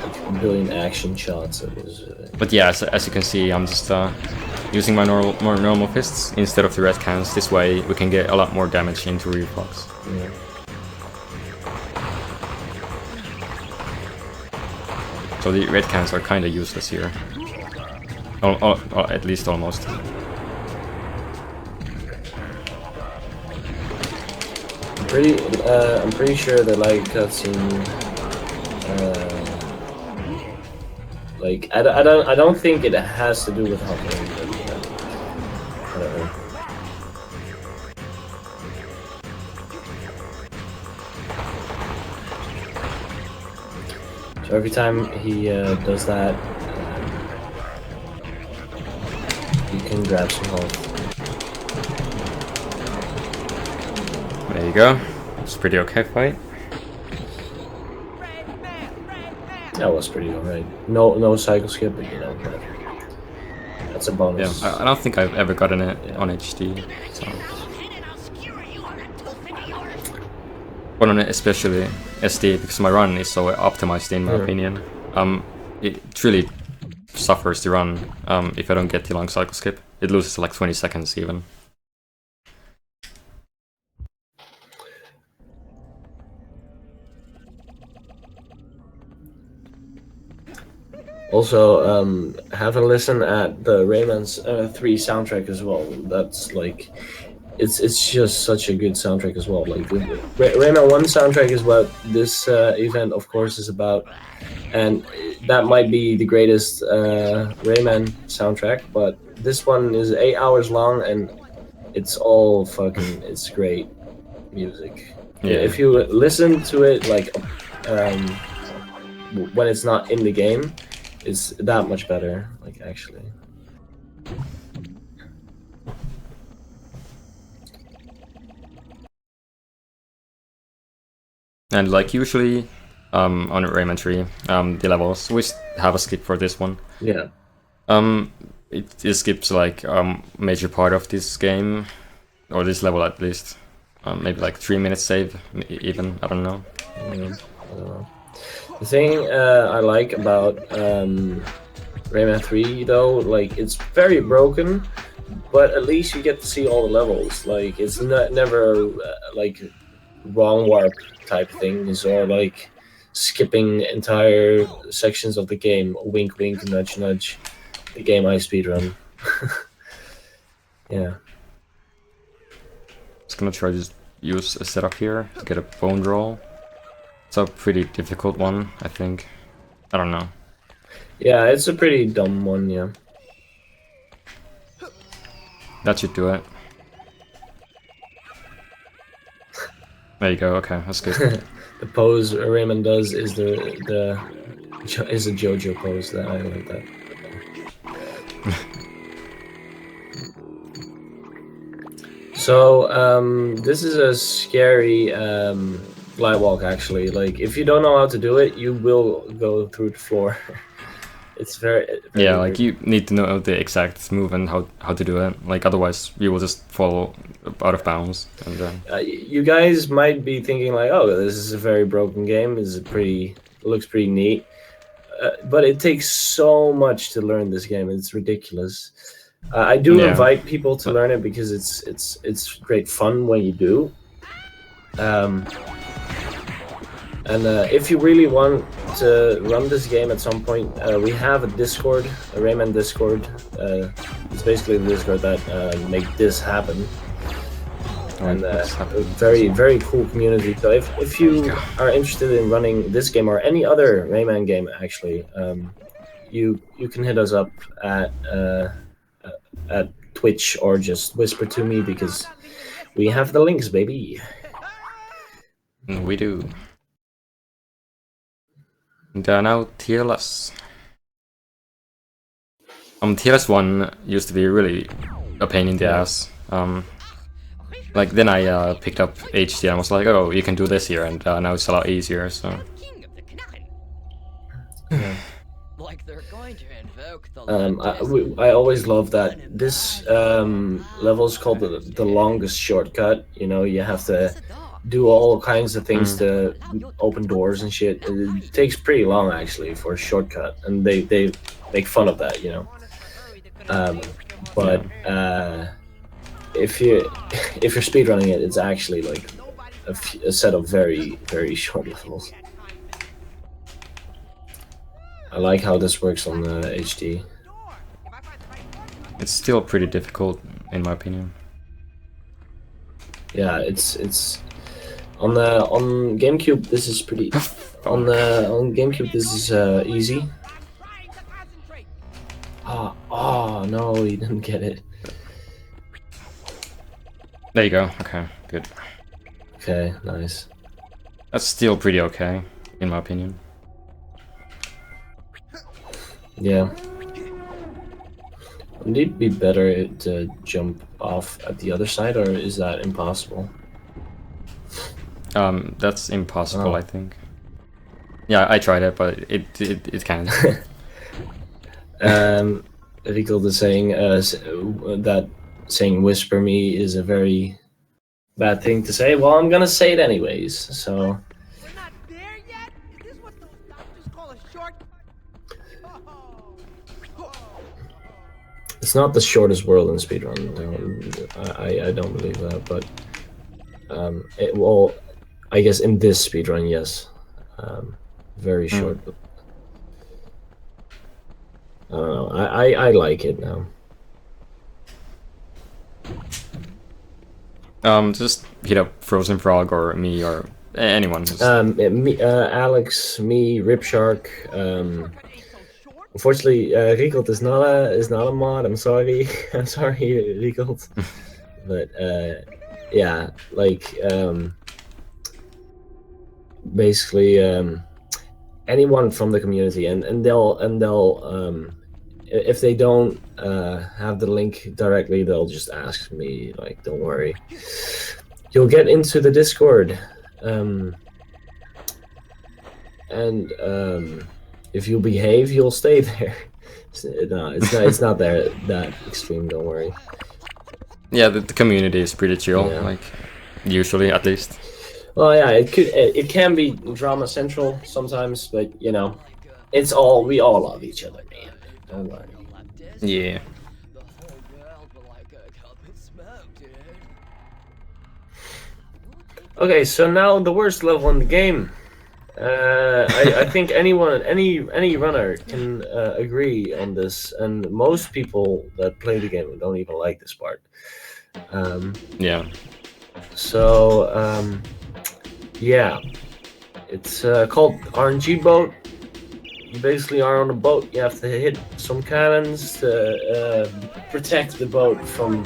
like 1 billion action shots. It was. But yeah, as you can see, I'm just using my more normal fists instead of the red cans. This way we can get a lot more damage into reflux. Yeah. So the red cans are kind of useless here. At least almost. I'm pretty sure that like cutscene. Like I don't think it has to do with hopping. But, I don't know. So every time he does that, you can grab some health. There you go. It's a pretty okay fight. That was pretty alright. No cycle skip, but you know, whatever. That's a bonus. Yeah, I don't think I've ever gotten it on HD. So. But on especially SD, because my run is so optimized in my opinion. It really suffers to run if I don't get the long cycle skip. It loses like 20 seconds even. Also, have a listen at the Rayman's 3 soundtrack as well. That's like, it's just such a good soundtrack as well. Like Rayman 1 soundtrack is what this event, of course, is about, and that might be the greatest Rayman soundtrack. But this one is 8 hours long, and it's all fucking. It's great music. Yeah. If you listen to it like when it's not in the game, it's that much better, like, actually. And like usually on Rayman 3, the levels, we have a skip for this one. Yeah. It skips like major part of this game, or this level at least. Maybe like 3 minutes save, even, I don't know. Yeah, I don't know. The thing I like about Rayman 3, though, like, it's very broken, but at least you get to see all the levels. Like, it's never like wrong warp type things, or like skipping entire sections of the game. Wink, wink, nudge, nudge. The game I speedrun. Yeah. Just gonna try to use a setup here to get a bone roll. It's a pretty difficult one, I think. I don't know. Yeah, it's a pretty dumb one, yeah. That should do it. There you go, okay, that's good. The pose Rayman does is a JoJo pose. That I like that. So this is a scary glide walk, actually. Like, if you don't know how to do it, you will go through the floor. It's very yeah, weird. like you need to know the exact move and how to do it. Like otherwise, you will just fall out of bounds. And then you guys might be thinking like, "Oh, this is a very broken game. It looks pretty neat," but it takes so much to learn this game. It's ridiculous. I do invite people to learn it because it's great fun when you do. And if you really want to run this game at some point, we have a Discord, a Rayman Discord. It's basically the Discord that make this happen. And a very, very cool community. So if you are interested in running this game or any other Rayman game, actually, you can hit us up at Twitch or just whisper to me because we have the links, baby. we do. And now TLS. TLS 1 used to be really a pain in the ass. Like then I picked up HD and was like, oh, you can do this here, and now it's a lot easier. So Like they're going to invoke the I always love that this level is called the longest shortcut. You know, you have to do all kinds of things to open doors and shit. It takes pretty long actually for a shortcut, and they make fun of that, you know. But if you're speedrunning it, it's actually like a set of very short levels. I like how this works on the HD. It's still pretty difficult, in my opinion. Yeah, it's on GameCube. This is pretty. on GameCube, this is easy. Oh no, he didn't get it. There you go. Okay, good. Okay, nice. That's still pretty okay, in my opinion. Yeah. Would it be better to jump off at the other side, or is that impossible? That's impossible, I think. Yeah, I tried it, but it can't. Rico is saying that saying "whisper me" is a very bad thing to say. Well, I'm gonna say it anyways. So. We're not there yet? Is this what those doctors call a short? It's not the shortest world in speedrun. I don't believe that, but well, I guess in this speedrun, yes, very short. But I don't know. I like it now. Just hit up Frozen Frog or me or anyone. Me, Alex, me, Ripshark. Unfortunately, Riegelt is not a mod. I'm sorry. I'm sorry, Riegelt. But yeah, like basically anyone from the community, and they'll if they don't have the link directly, they'll just ask me. Like, don't worry, you'll get into the Discord, and if you behave, you'll stay there. No, it's not there that extreme. Don't worry. Yeah, the community is pretty chill. Yeah. Like usually, at least. Well, yeah, it can be drama central sometimes, but you know, we all love each other, man. Don't worry. Yeah. The whole world will like a cup of smoke, dude. Okay, so now the worst level in the game. I think any runner can agree on this, and most people that play the game don't even like this part. Yeah. So yeah, it's called RNG boat. You basically are on a boat. You have to hit some cannons to protect the boat from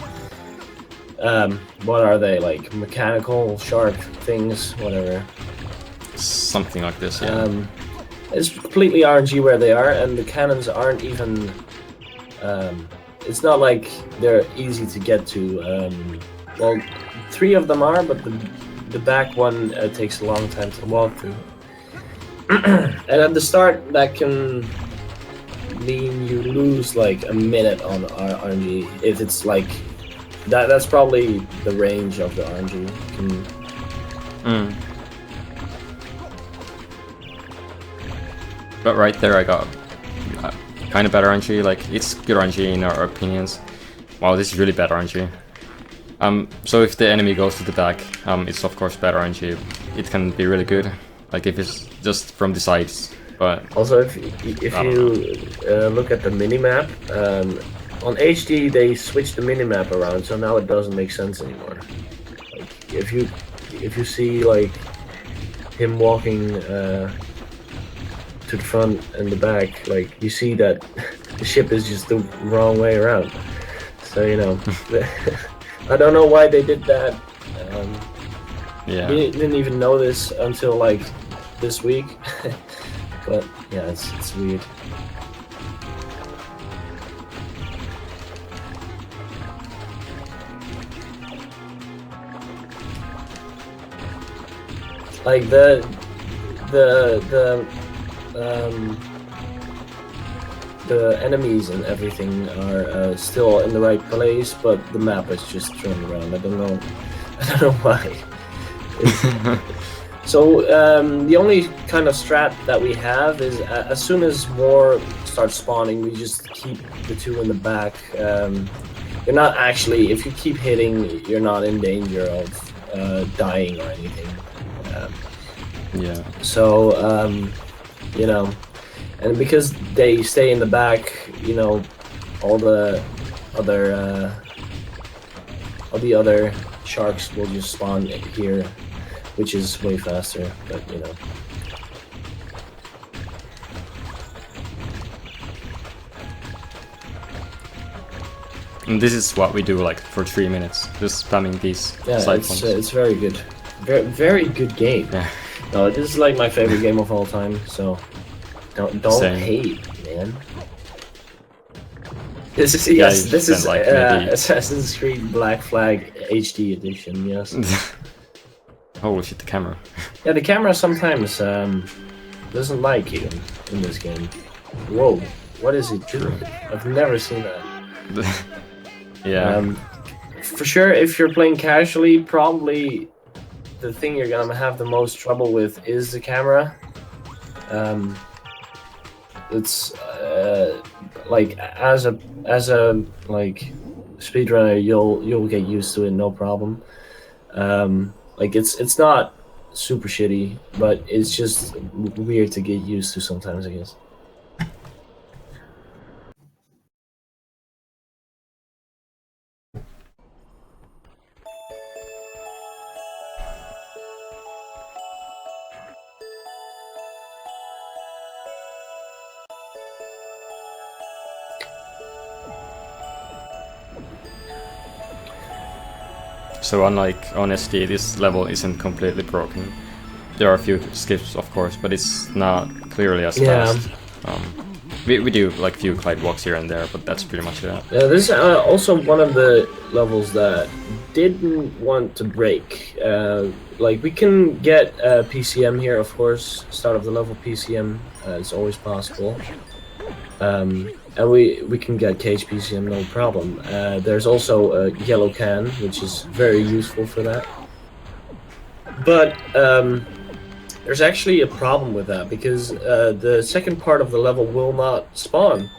what are they, like mechanical shark things, whatever. Something like this, yeah. It's completely RNG where they are, and the cannons aren't even. It's not like they're easy to get to. Well, 3 of them are, but the back one takes a long time to walk through. And at the start, that can mean you lose like a minute on RNG. If it's like that's probably the range of the RNG. But right there, I got kind of better RNG. Like, it's good RNG in our opinions. Wow, this is really bad RNG. So if the enemy goes to the back, it's of course better RNG. It can be really good, like if it's just from the sides. But also, if you look at the minimap, on HD they switched the minimap around, so now it doesn't make sense anymore. Like, if you see like him walking to the front and the back, like you see that the ship is just the wrong way around. So you know, I don't know why they did that. yeah, We didn't even know this until like this week. But yeah, it's weird. Like the the enemies and everything are still in the right place, but the map is just thrown around. I don't know. I don't know why. So the only kind of strat that we have is as soon as more start spawning, we just keep the two in the back. You're not actually, if you keep hitting, you're not in danger of dying or anything. Yeah. So you know, and because they stay in the back, you know, all the other sharks will just spawn here, which is way faster, but you know. And this is what we do like for 3 minutes, just spamming these Yeah, siphons. it's very good. Very good game. Yeah. No, this is like my favorite game of all time, so don't Same. hate, man. This is Yeah, yes, you this spent, is like, maybe- Assassin's Creed Black Flag HD edition. Yes. Holy shit, the camera. Yeah, the camera sometimes doesn't like you in this game. Whoa, what is it doing? I've never seen that. Yeah. For sure, if you're playing casually, probably the thing you're gonna have the most trouble with is the camera. It's like as a like speedrunner, you'll get used to it, no problem. Like it's not super shitty, but it's just weird to get used to sometimes, I guess. So unlike on SD, this level isn't completely broken. There are a few skips, of course, but it's not clearly as fast. We do like few glide walks here and there, but that's pretty much it. Yeah, this is also one of the levels that didn't want to break. Like we can get PCM here, of course. Start of the level PCM, it's always possible. And we can get cage PCM, no problem. There's also a yellow can, which is very useful for that. But there's actually a problem with that, because the second part of the level will not spawn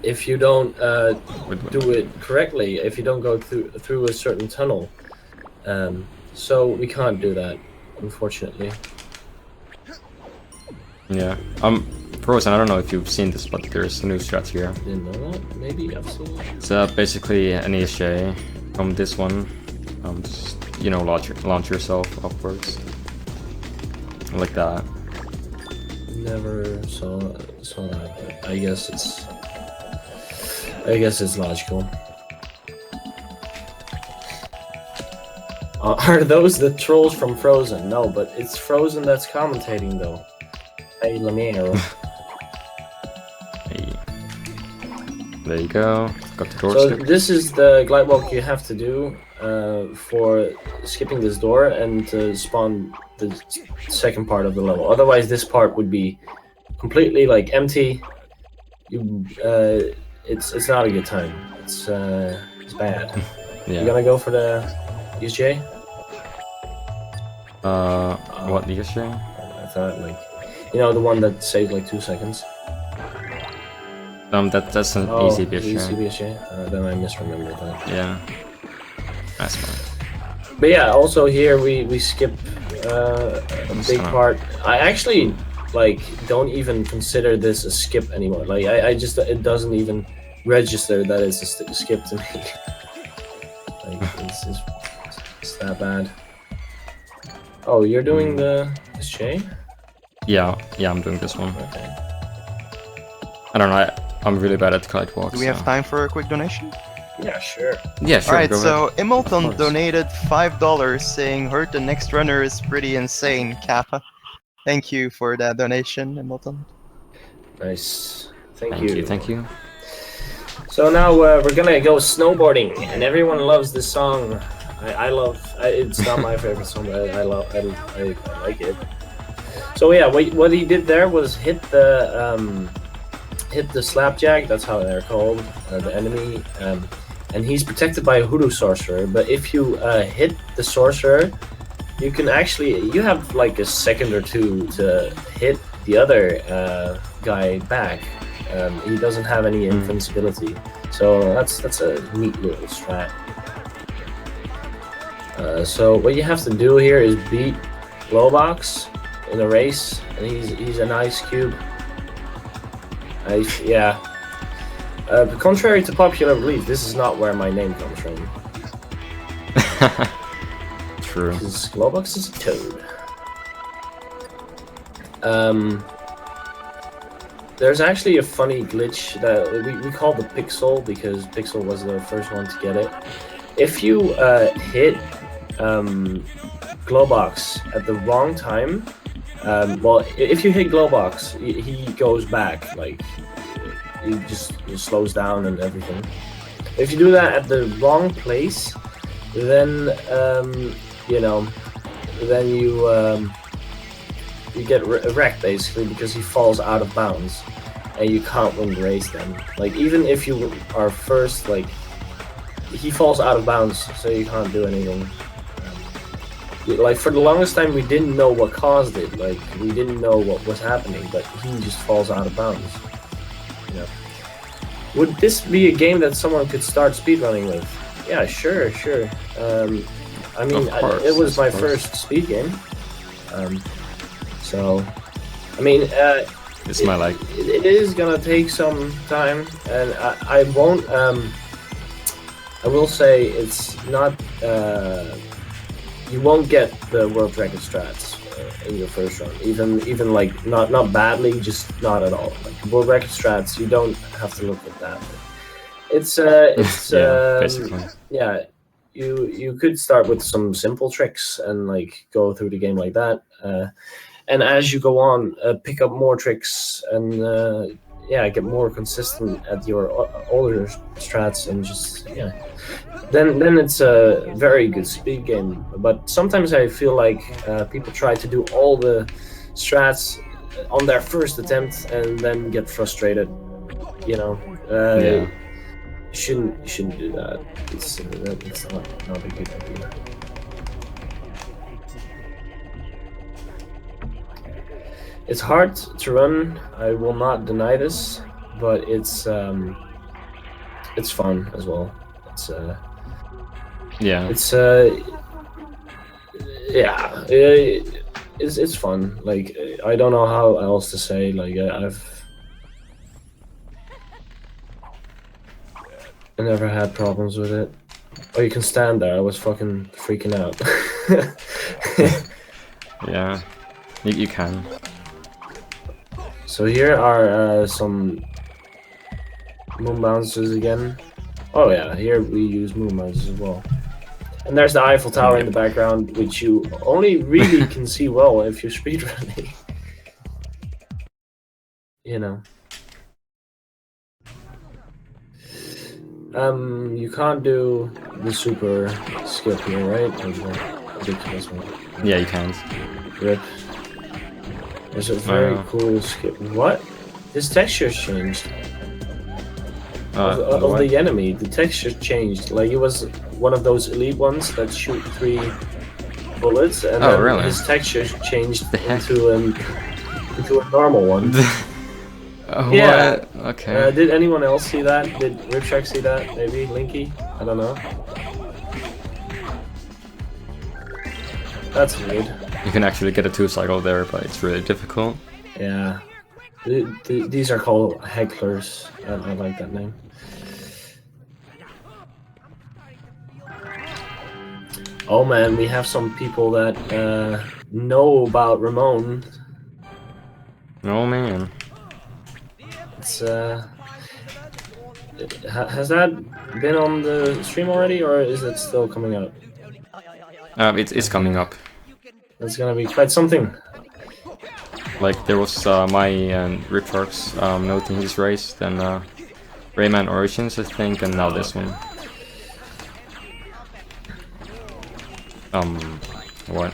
if you don't do it correctly, if you don't go through a certain tunnel. So we can't do that, unfortunately. Yeah. Frozen, I don't know if you've seen this, but there's a new strat here. Didn't know that? Maybe I've seen it. It's basically an ESJ from this one. Just, you know, launch yourself upwards. Like that. Never saw that, but I guess it's logical. Are those the trolls from Frozen? No, but it's Frozen that's commentating though. Hey, Lemire. Hey. There you go. Got the door So skip. this is the glide walk you have to do for skipping this door and to spawn the second part of the level. Otherwise, this part would be completely like empty. It's not a good time. It's bad. Yeah. You gonna go for the ESJ? What ESJ? I thought like, you know, the one that saved like 2 seconds. That's an easy Easy ESJ. ESJ. Then I misremembered that. Yeah. That's fine. But yeah, also here we skip a big part. I actually like don't even consider this a skip anymore. Like I just, it doesn't even register that it's a skip to me. Like it's that bad. Oh, you're doing the ESJ? Yeah, I'm doing this one. Okay. I don't know, I'm really bad at kite walks. Do we have so- time for a quick donation? Yeah, sure. Yeah, sure. Alright, go so ahead. Immelton course. donated $5 saying Hurt the next runner is pretty insane, Kappa. Thank you for that donation, Immelton. Nice. Thank you. So now we're gonna go snowboarding, and everyone loves this song. I love. It's not my favorite song, but I like it. So yeah, what he did there was hit hit the Slapjack, that's how they're called, the enemy, and he's protected by a Hoodoo Sorcerer, but if you hit the Sorcerer, you can actually, you have like a second or two to hit the other guy back. He doesn't have any invincibility, so that's a neat little strat. So what you have to do here is beat Glowbox in a race, and he's an ice cube. Yeah. Contrary to popular belief, this is not where my name comes from. True. Because Glowbox is a toad. There's actually a funny glitch that we call the Pixel, because Pixel was the first one to get it. If you hit Glowbox at the wrong time, well, if you hit Glowbox, he goes back, like, he just slows down and everything. If you do that at the wrong place, then, you know, then you get wrecked, basically, because he falls out of bounds, and you can't win the race then. Like, even if you are first, like, he falls out of bounds, so you can't do anything. Like, for the longest time, we didn't know what caused it. Like, we didn't know what was happening, but he just falls out of bounds. You know. Would this be a game that someone could start speedrunning with? Yeah, sure. I mean, it was my first speed game. So, I mean, it's my like. It is gonna take some time, and I won't. I will say it's not. You won't get the world record strats in your first run, even like not badly, just not at all. Like world record strats, you don't have to look at that. It's yeah, basically. Yeah, you could start with some simple tricks and like go through the game like that, and as you go on, pick up more tricks and yeah, get more consistent at your older strats, and just then it's a very good speed game. But sometimes I feel like people try to do all the strats on their first attempt and then get frustrated. You know, Yeah. you shouldn't do that. It's not a good idea. It's hard to run. I will not deny this, but it's fun as well. It's Yeah. It's fun. Like, I don't know how else to say. Like, I never had problems with it. Oh, you can stand there. I was fucking freaking out. Yeah. You can. So here are some moon bounces again. Oh yeah, here we use moon bounces as well. And there's the Eiffel Tower in the background, which you only really can see well if you're speedrunning. You know. You can't do the super skip here, right? Or the ridiculous one. Yeah, you can't. Rip. There's a very cool skip. What? His texture's changed. Of the enemy, the texture changed. Like, it was one of those elite ones that shoot 3 bullets, and then really? his texture changed into a normal one. Yeah. What? Okay. Did anyone else see that? Did Ripshack see that? Maybe Linky? I don't know. That's weird. You can actually get a 2-cycle there, but it's really difficult. Yeah. These are called hecklers. I like that name. Oh man, we have some people that know about Ramon. Oh man. It's has that been on the stream already, or is it still coming up? It's coming up. It's gonna be quite something. Like, there was my and Ripshark's noting his race, then Rayman Origins, I think, and now this one. What?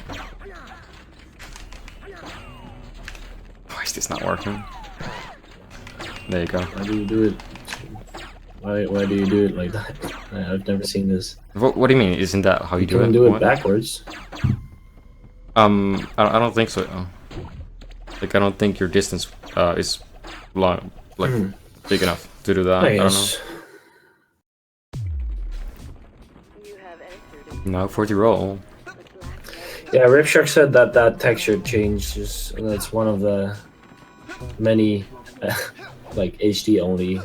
Why is this not working? There you go. Why do you do it? Why do you do it like that? I've never seen this. What do you mean? Isn't that how you do it? You can do it What? backwards. I don't think so. Like I don't think your distance is long, like big enough to do that. I don't know. Now for the roll. Yeah, Ripshark said that that texture change is that's one of the many like HD only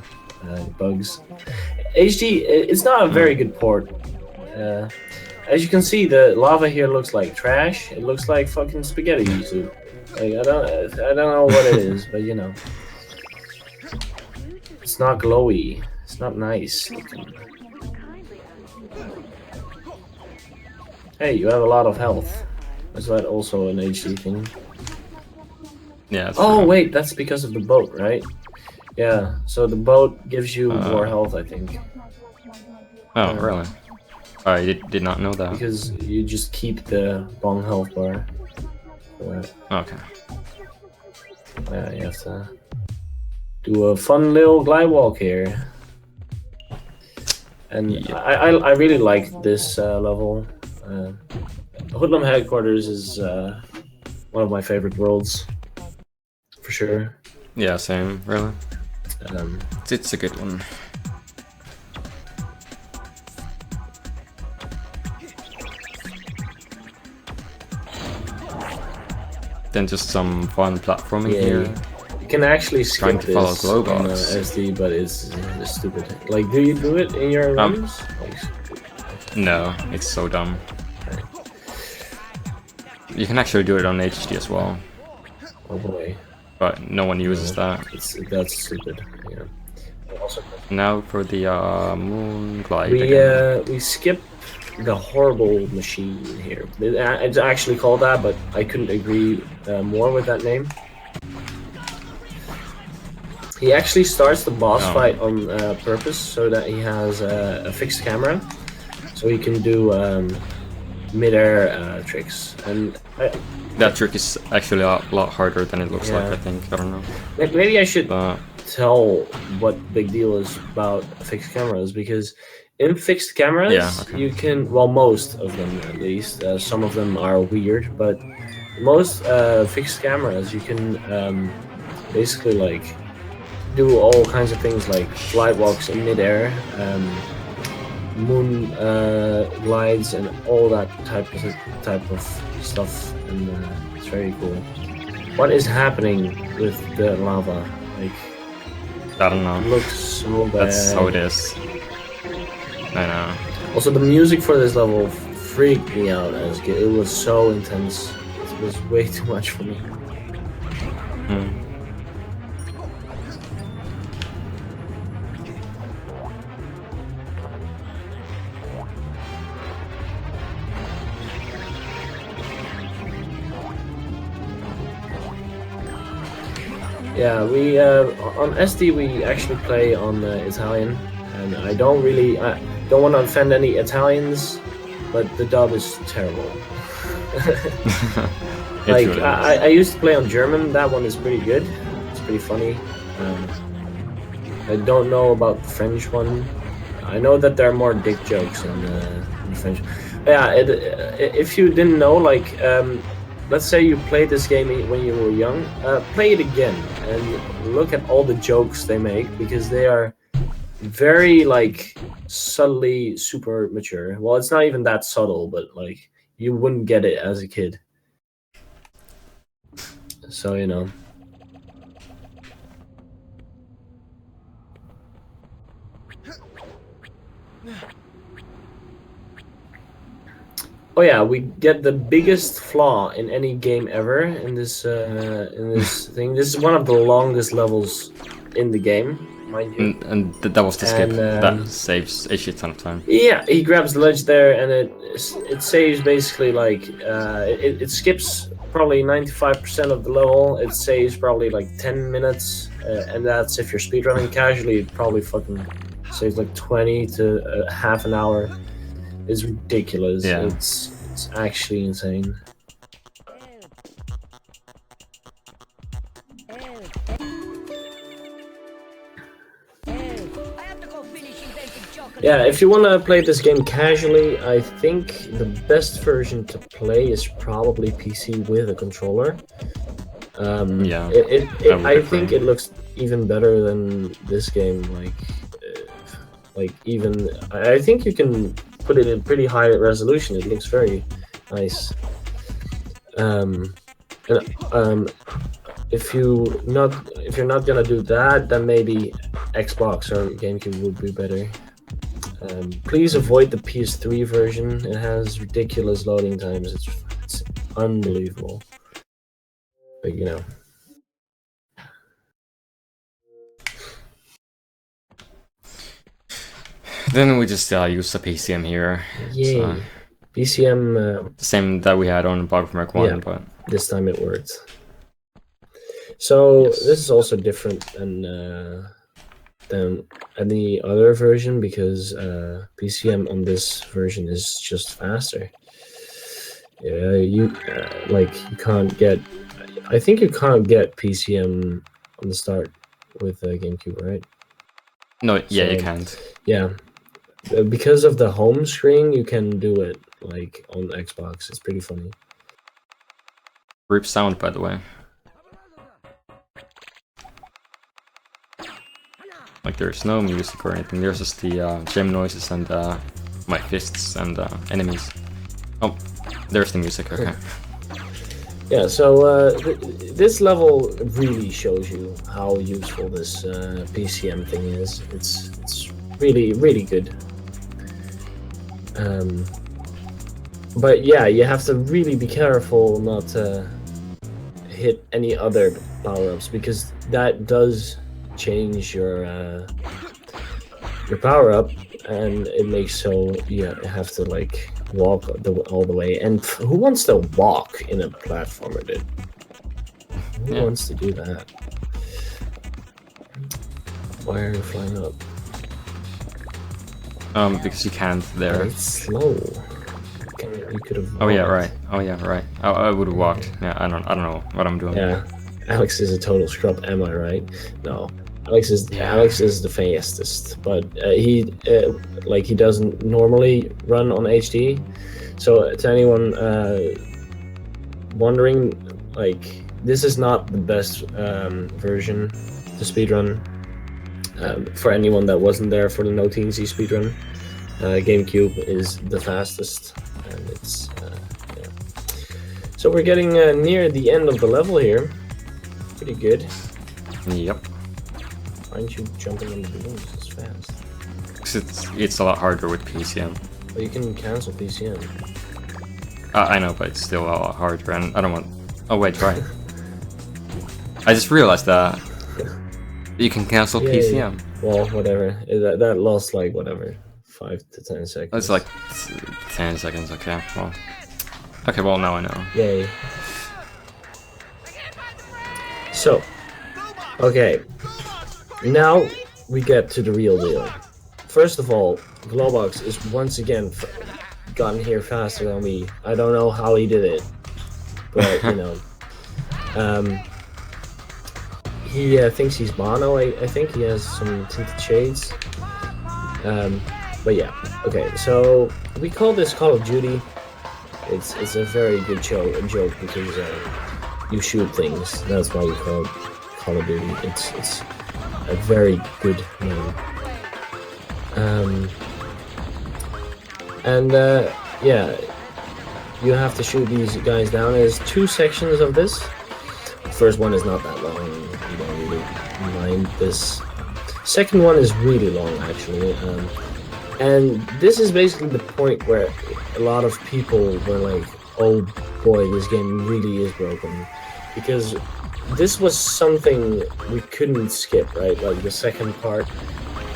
bugs. HD, it's not a very good port. As you can see, the lava here looks like trash. It looks like fucking spaghetti soup. Like I don't know what it is, but you know, it's not glowy. It's not nice looking. Hey, you have a lot of health. Is that also an HD thing? Yeah. It's Oh wait, that's because of the boat, right? Yeah. So the boat gives you more health, I think. Oh really? I did not know that. Because you just keep the long health bar. Okay. Yeah, you have to do a fun little glide walk here. And Yeah. I really like this level. Hoodlum Headquarters is one of my favorite worlds, for sure. Yeah, same. Really. It's a good one. Then just some fun platforming Yeah, here. you can actually Trying skip to follow this glow on box. SD, but it's stupid. Like, do you do it in your runs? No, it's so dumb. You can actually do it on HD as well, Oh boy, but no one uses that. that's stupid. Yeah. Also, Now for the moon glide again. we skip the horrible machine here. It's actually called that, but I couldn't agree more with that name. He actually starts the boss fight on purpose so that he has a fixed camera, so he can do mid-air tricks. And That trick is actually a lot harder than it looks like, Yeah. I think. I don't know. maybe I should But tell what big deal is about fixed cameras, because in fixed cameras you can, well, most of them at least, some of them are weird, but most fixed cameras you can basically like do all kinds of things like glide walks in midair, moon glides, and all that type of stuff, and it's very cool. What is happening with the lava? Like, I don't know. it looks so bad. That's how it is. I know. Also, the music for this level freaked me out as a kid. It was so intense. It was way too much for me. Yeah, we on SD we actually play on Italian, and I don't want to offend any Italians, but the dub is terrible. Like, really I used to play on German. That one is pretty good. It's pretty funny. I don't know about the French one. I know that there are more dick jokes in the French. But yeah, if you didn't know, like, let's say you played this game when you were young, play it again and look at all the jokes they make, because they are very, like, subtly super mature. Well, it's not even that subtle, but like, you wouldn't get it as a kid. So, you know. Oh yeah, we get the biggest flaw in any game ever in this thing. This is one of the longest levels in the game, mind you. And that was the skip. And, That saves a shit ton of time. Yeah, he grabs the ledge there, and it saves basically like it skips probably 95% of the level. It saves probably like 10 minutes, and that's if you're speedrunning casually. It probably fucking saves like 20 to half an hour. It's ridiculous. Yeah. It's actually insane. Yeah, if you want to play this game casually, I think the best version to play is probably PC with a controller. Yeah, I think it looks even better than this game. Like even I think you can put it in pretty high resolution. It looks very nice. If you're not gonna do that, then maybe Xbox or GameCube would be better. Please avoid the PS3 version. It has ridiculous loading times. It's unbelievable. But you know. Then we just use the PCM here. Yay. So, PCM. same that we had on Bug Mark 1, Yeah. but This time it worked. So Yes. this is also different than any other version because PCM on this version is just faster. Yeah, you can't get. I think you can't get PCM on the start with GameCube, right? no, yeah, you So- can't. Yeah, because of the home screen, you can do it like on Xbox. It's pretty funny. Rip sound, by the way. Like there's no music or anything. There's just the gem noises and my fists and enemies. Oh, there's the music. Okay. Yeah, so this level really shows you how useful this PCM thing is. It's really good. But yeah, you have to really be careful not to hit any other power-ups because that does change your power-up, and it makes so you have to like walk all the way. And who wants to walk in a platformer, dude? Who Yeah. wants to do that? Why are you flying up? Because you can't Oh, there. it's slow. You could have. Oh yeah, right. Oh yeah, right. I would have walked. Yeah, I don't know what I'm doing. Yeah, Alex is a total scrub. Am I right? No, Alex is the fastest, but he doesn't normally run on HD. So to anyone wondering, like this is not the best version to speedrun. For anyone that wasn't there for the No Teensy speedrun, GameCube is the fastest, and it's yeah. So we're getting near the end of the level here. Pretty good. Yep. Aren't you jumping on the balloons as fast? 'Cause it's a lot harder with PCM. But you can cancel PCM. I know, but it's still a lot harder, and I don't want. Oh wait, right. I just realized that you can cancel Yeah, PCM. Well, whatever. That lost like whatever, 5 to 10 seconds. It's like 10 seconds. Okay, well. Okay, well now I know. Yay. So, okay. Now we get to the real deal. First of all, Globox is once again gotten here faster than me. I don't know how he did it, but you know. He thinks he's mono. I think he has some tinted shades. But yeah, okay. So we call this Call of Duty. It's a very good joke because you shoot things. That's why we call it Call of Duty. It's a very good name. Yeah, you have to shoot these guys down. There's 2 sections of this. The first one is not that long. You don't really mind this. Second one is really long, actually. And this is basically the point where a lot of people were like, oh boy, this game really is broken. Because this was something we couldn't skip, right? Like the second part,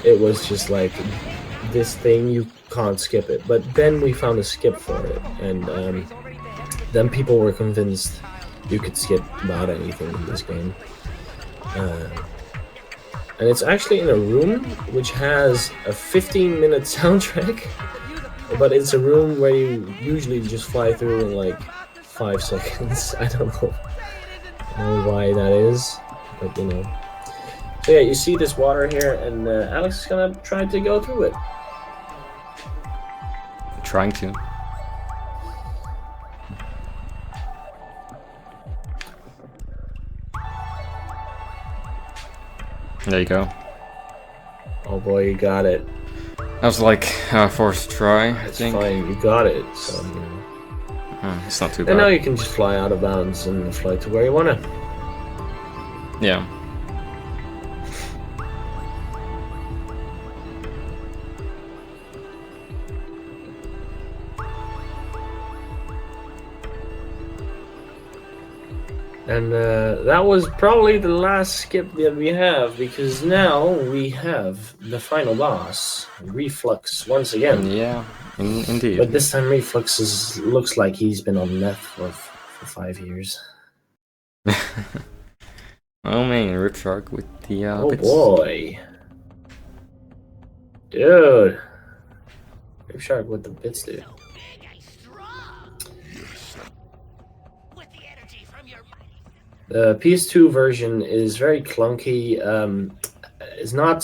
it was just like this thing, you can't skip it. But then we found a skip for it. And then people were convinced you could skip about anything in this game. And it's actually in a room which has a 15-minute soundtrack, but it's a room where you usually just fly through in like 5 seconds. I don't know why that is, but you know. So yeah, you see this water here, and Alex is gonna try to go through it. trying to. There you go. Oh boy, you got it. That was like fourth try, I It's think. fine, you got it. So, you know. It's not too And now bad. you can just fly out of bounds and fly to where you wanna. Yeah. And that was probably the last skip that we have, because now we have the final boss, Reflux, once again. Yeah, indeed. But this time Reflux looks like he's been on meth for 5 years. Oh man, Rip Shark with the Oh bits. boy. Dude. Rip Shark with the bits, dude. Big and strong. With the energy from your mighty. The PS2 version is very clunky. It's not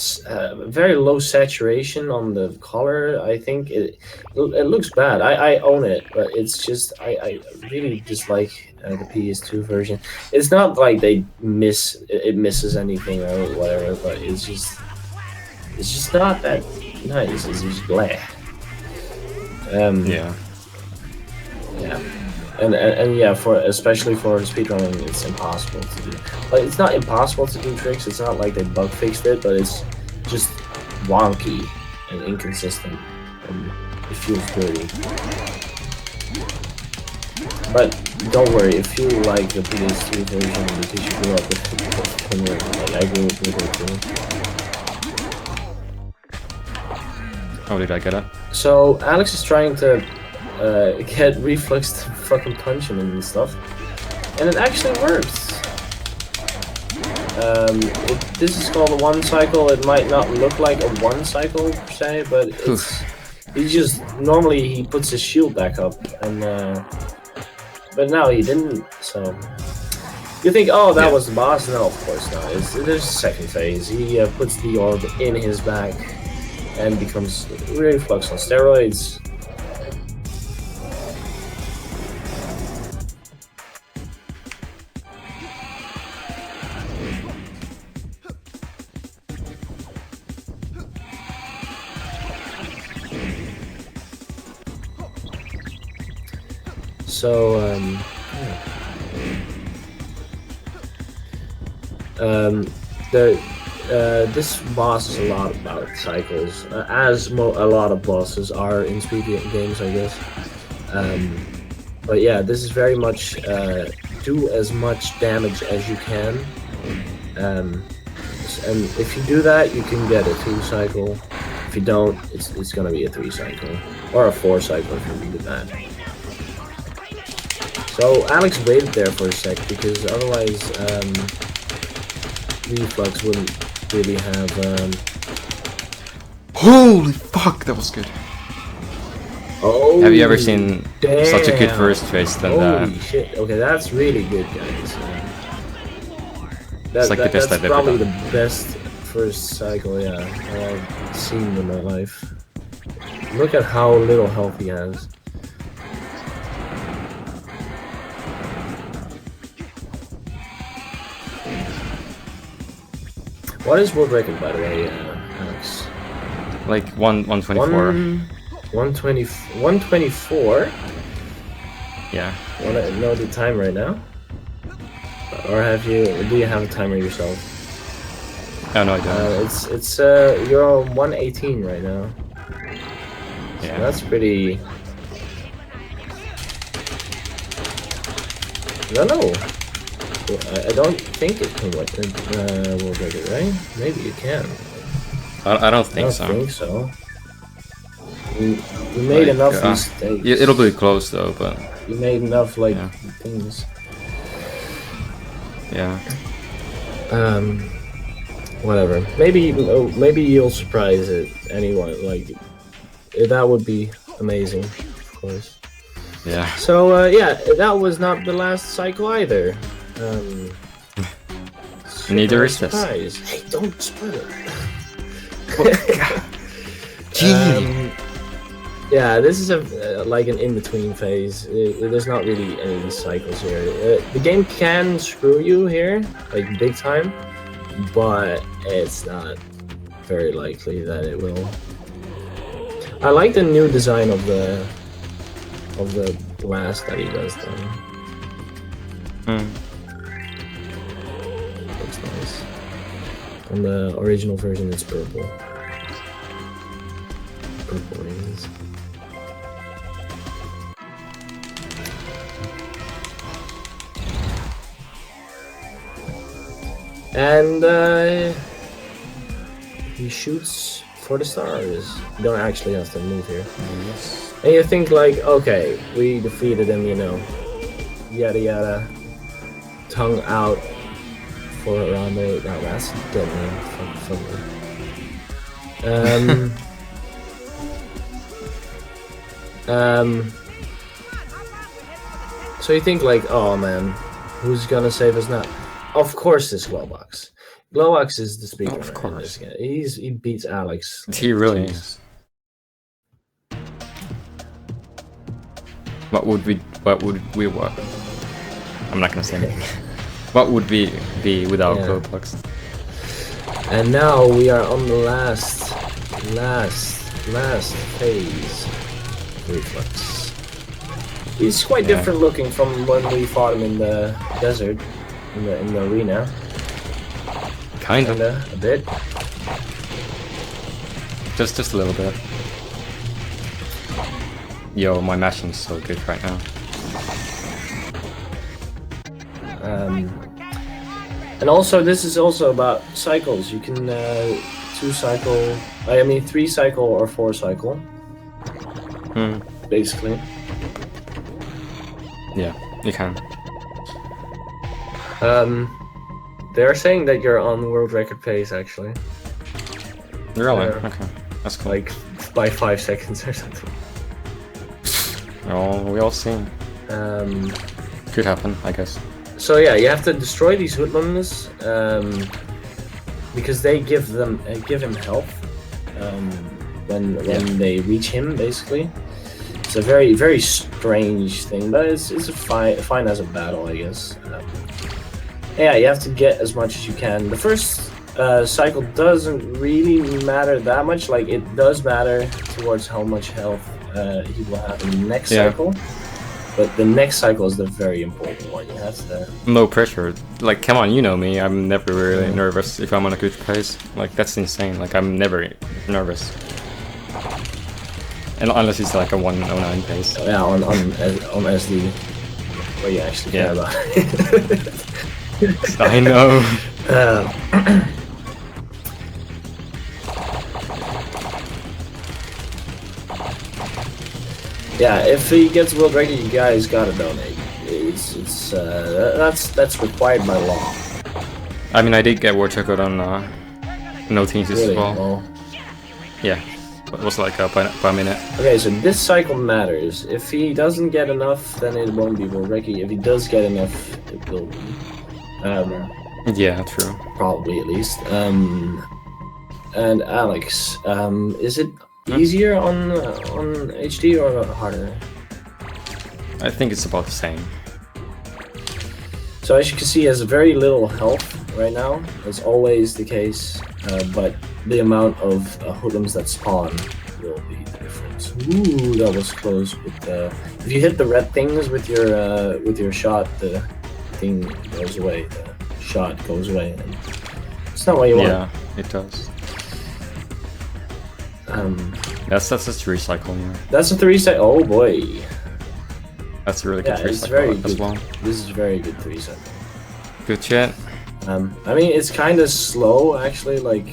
very low saturation on the color. I think it looks bad. I own it, but it's just I really dislike the PS2 version. It's not like it misses anything or whatever, but it's just not that nice. It's just bleh. Yeah. Yeah. And yeah, especially for speedrunning, it's impossible to do. Like, it's not impossible to do tricks. It's not like they bug fixed it, but it's just wonky and inconsistent, and it feels dirty. But don't worry, if you like the PS2 version because you grew up with it, like I grew up with it too. Oh, did I get it? So Alex is trying to get Reflux to fucking punch him and stuff, and it actually works. This is called a one cycle. It might not look like a one cycle per se, but it's normally he puts his shield back up, and but now he didn't. So you think, oh, that was the boss? No, of course not. There's a second phase. He puts the orb in his back and becomes Reflux on steroids. So, this boss is a lot about cycles, as a lot of bosses are in speed games, I guess. But yeah, this is very much do as much damage as you can, and if you do that, you can get a 2 cycle. If you don't, it's gonna be a 3 cycle or a 4 cycle if you really bad. So Alex waited there for a sec because otherwise Reflux wouldn't really have Holy fuck, that was good. Oh, Have you ever seen such a good damn. first phase than Holy that? shit. Okay, that's really good, guys. It's like the best that's I've ever probably done. the best first cycle, yeah, I've seen in my life. Look at how little health he has. What is world record, by the way, Alex? Like 124. 124? Yeah. Wanna know the time right now? Or do you have a timer yourself? Oh no, I don't. It's you're on 118 right now. So Yeah. that's pretty. No. I don't think it can work record, right? Maybe you can. I don't think so. I don't think so. We made Like, enough mistakes. It'll be close though, but You made enough Yeah. things. yeah. Whatever. Maybe you'll surprise it anyone. Like that would be amazing, of course. Yeah. So yeah, that was not the last cycle either. Neither is this. Surprise. Hey, don't spoil it. Gee. Yeah, this is a like an in-between phase. There's not really any cycles here. The game can screw you here, like big time, but it's not very likely that it will. I like the new design of the blast that he does though. Looks nice. On the original version, it's purple. Purple rings. And he shoots for the stars. You don't actually have to move here. Yes. And you think like, okay, we defeated him, you know. Yada yada. Tongue out for Ramo. Now that's a dead name. So you think like, oh man, who's gonna save us now? Of course, this Glowbox. Glowbox is the speaker. Of course, he beats Alex. he really is. What would we? What? I'm not gonna say anything. What would we be without Glowbox? And now we are on the last phase. Reflex. He's quite different looking from when we fought him in the desert. In the arena. Kinda. A bit. Just a little bit. Yo, my mashing is so good right now. And also, this is also about cycles. You can 3 cycle or 4 cycle. Basically. Yeah, you can. They're saying that you're on world record pace actually. Really? Okay, that's cool. Like by 5 seconds or something. Oh, we all see. Could happen, I guess. So yeah, you have to destroy these hoodlums because they give him health when they reach him. Basically, it's a very, very strange thing, but it's fine as a battle, I guess. Yeah, you have to get as much as you can. The first cycle doesn't really matter that much. Like, it does matter towards how much health he will have in the next cycle. But the next cycle is the very important one. You have to... No pressure. Like, come on, you know me. I'm never really nervous if I'm on a good pace. Like, that's insane. Like, I'm never nervous. And unless it's like a 109 pace. Yeah, on SD. Where you actually care about it. I know. Yeah, if he gets world record, you guys gotta donate. That's required by law. I mean, I did get world record on no teams as well. Well. Yeah, it was like by a minute. Okay, so this cycle matters. If he doesn't get enough, then it won't be world record. If he does get enough, it will be. Yeah, true. Probably at least. And Alex, is it easier on HD or harder? I think it's about the same. So as you can see, he has very little health right now. That's always the case, but the amount of hoodlums that spawn will be the difference. Ooh, that was close. With if you hit the red things with your shot, the thing goes away. The shot goes away. And it's not what you want. Yeah, it does. That's a 3 cycle. Yeah. That's a 3 cycle. Oh boy. That's a really good 3 it's cycle very as good. well. This is very good 3 cycle. Good chat. I mean, it's kind of slow actually, like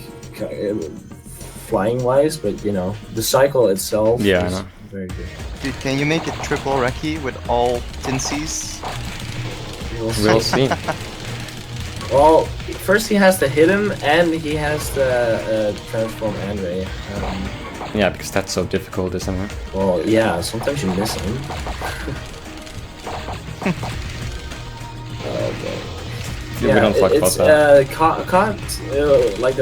flying wise, but you know, the cycle itself is very good. Dude, can you make it triple recce with all Tinsies? We'll see. Well, first he has to hit him, and he has to transform Andre. Yeah, because that's so difficult, isn't it? Well, yeah, sometimes you miss him. Okay. we don't talk about it's that. like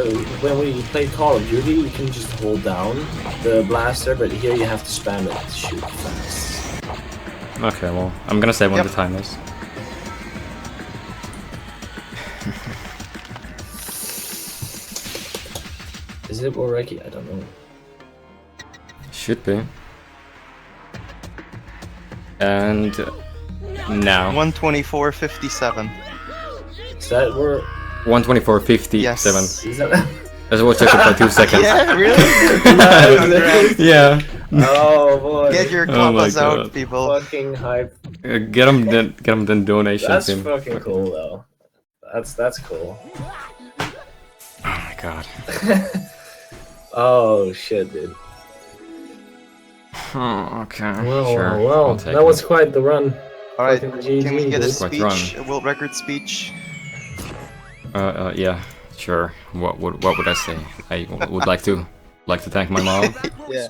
when we play Call of Duty, you can just hold down the blaster, but here you have to spam it to shoot fast. Okay, well, I'm gonna say when Yep. the time is. Is it Wareki? I don't know. Should be. And now 124.57. Is that where? 124.57. Yes. Is that? That's what took it by 2 seconds. Yeah, really? Yeah. Oh boy! Get your Oh my commas out, God. people. Fucking hype. Get them then donations That's in. fucking cool though. That's cool. Oh my god. Oh shit, dude. Oh, okay. Well, sure. well, I'll take that was it. quite the run. All right, Fucking can we GG, get a dude. Quite speech, wrong. a world record speech? Yeah, sure. What would I say? I would like to thank my mom. Yeah.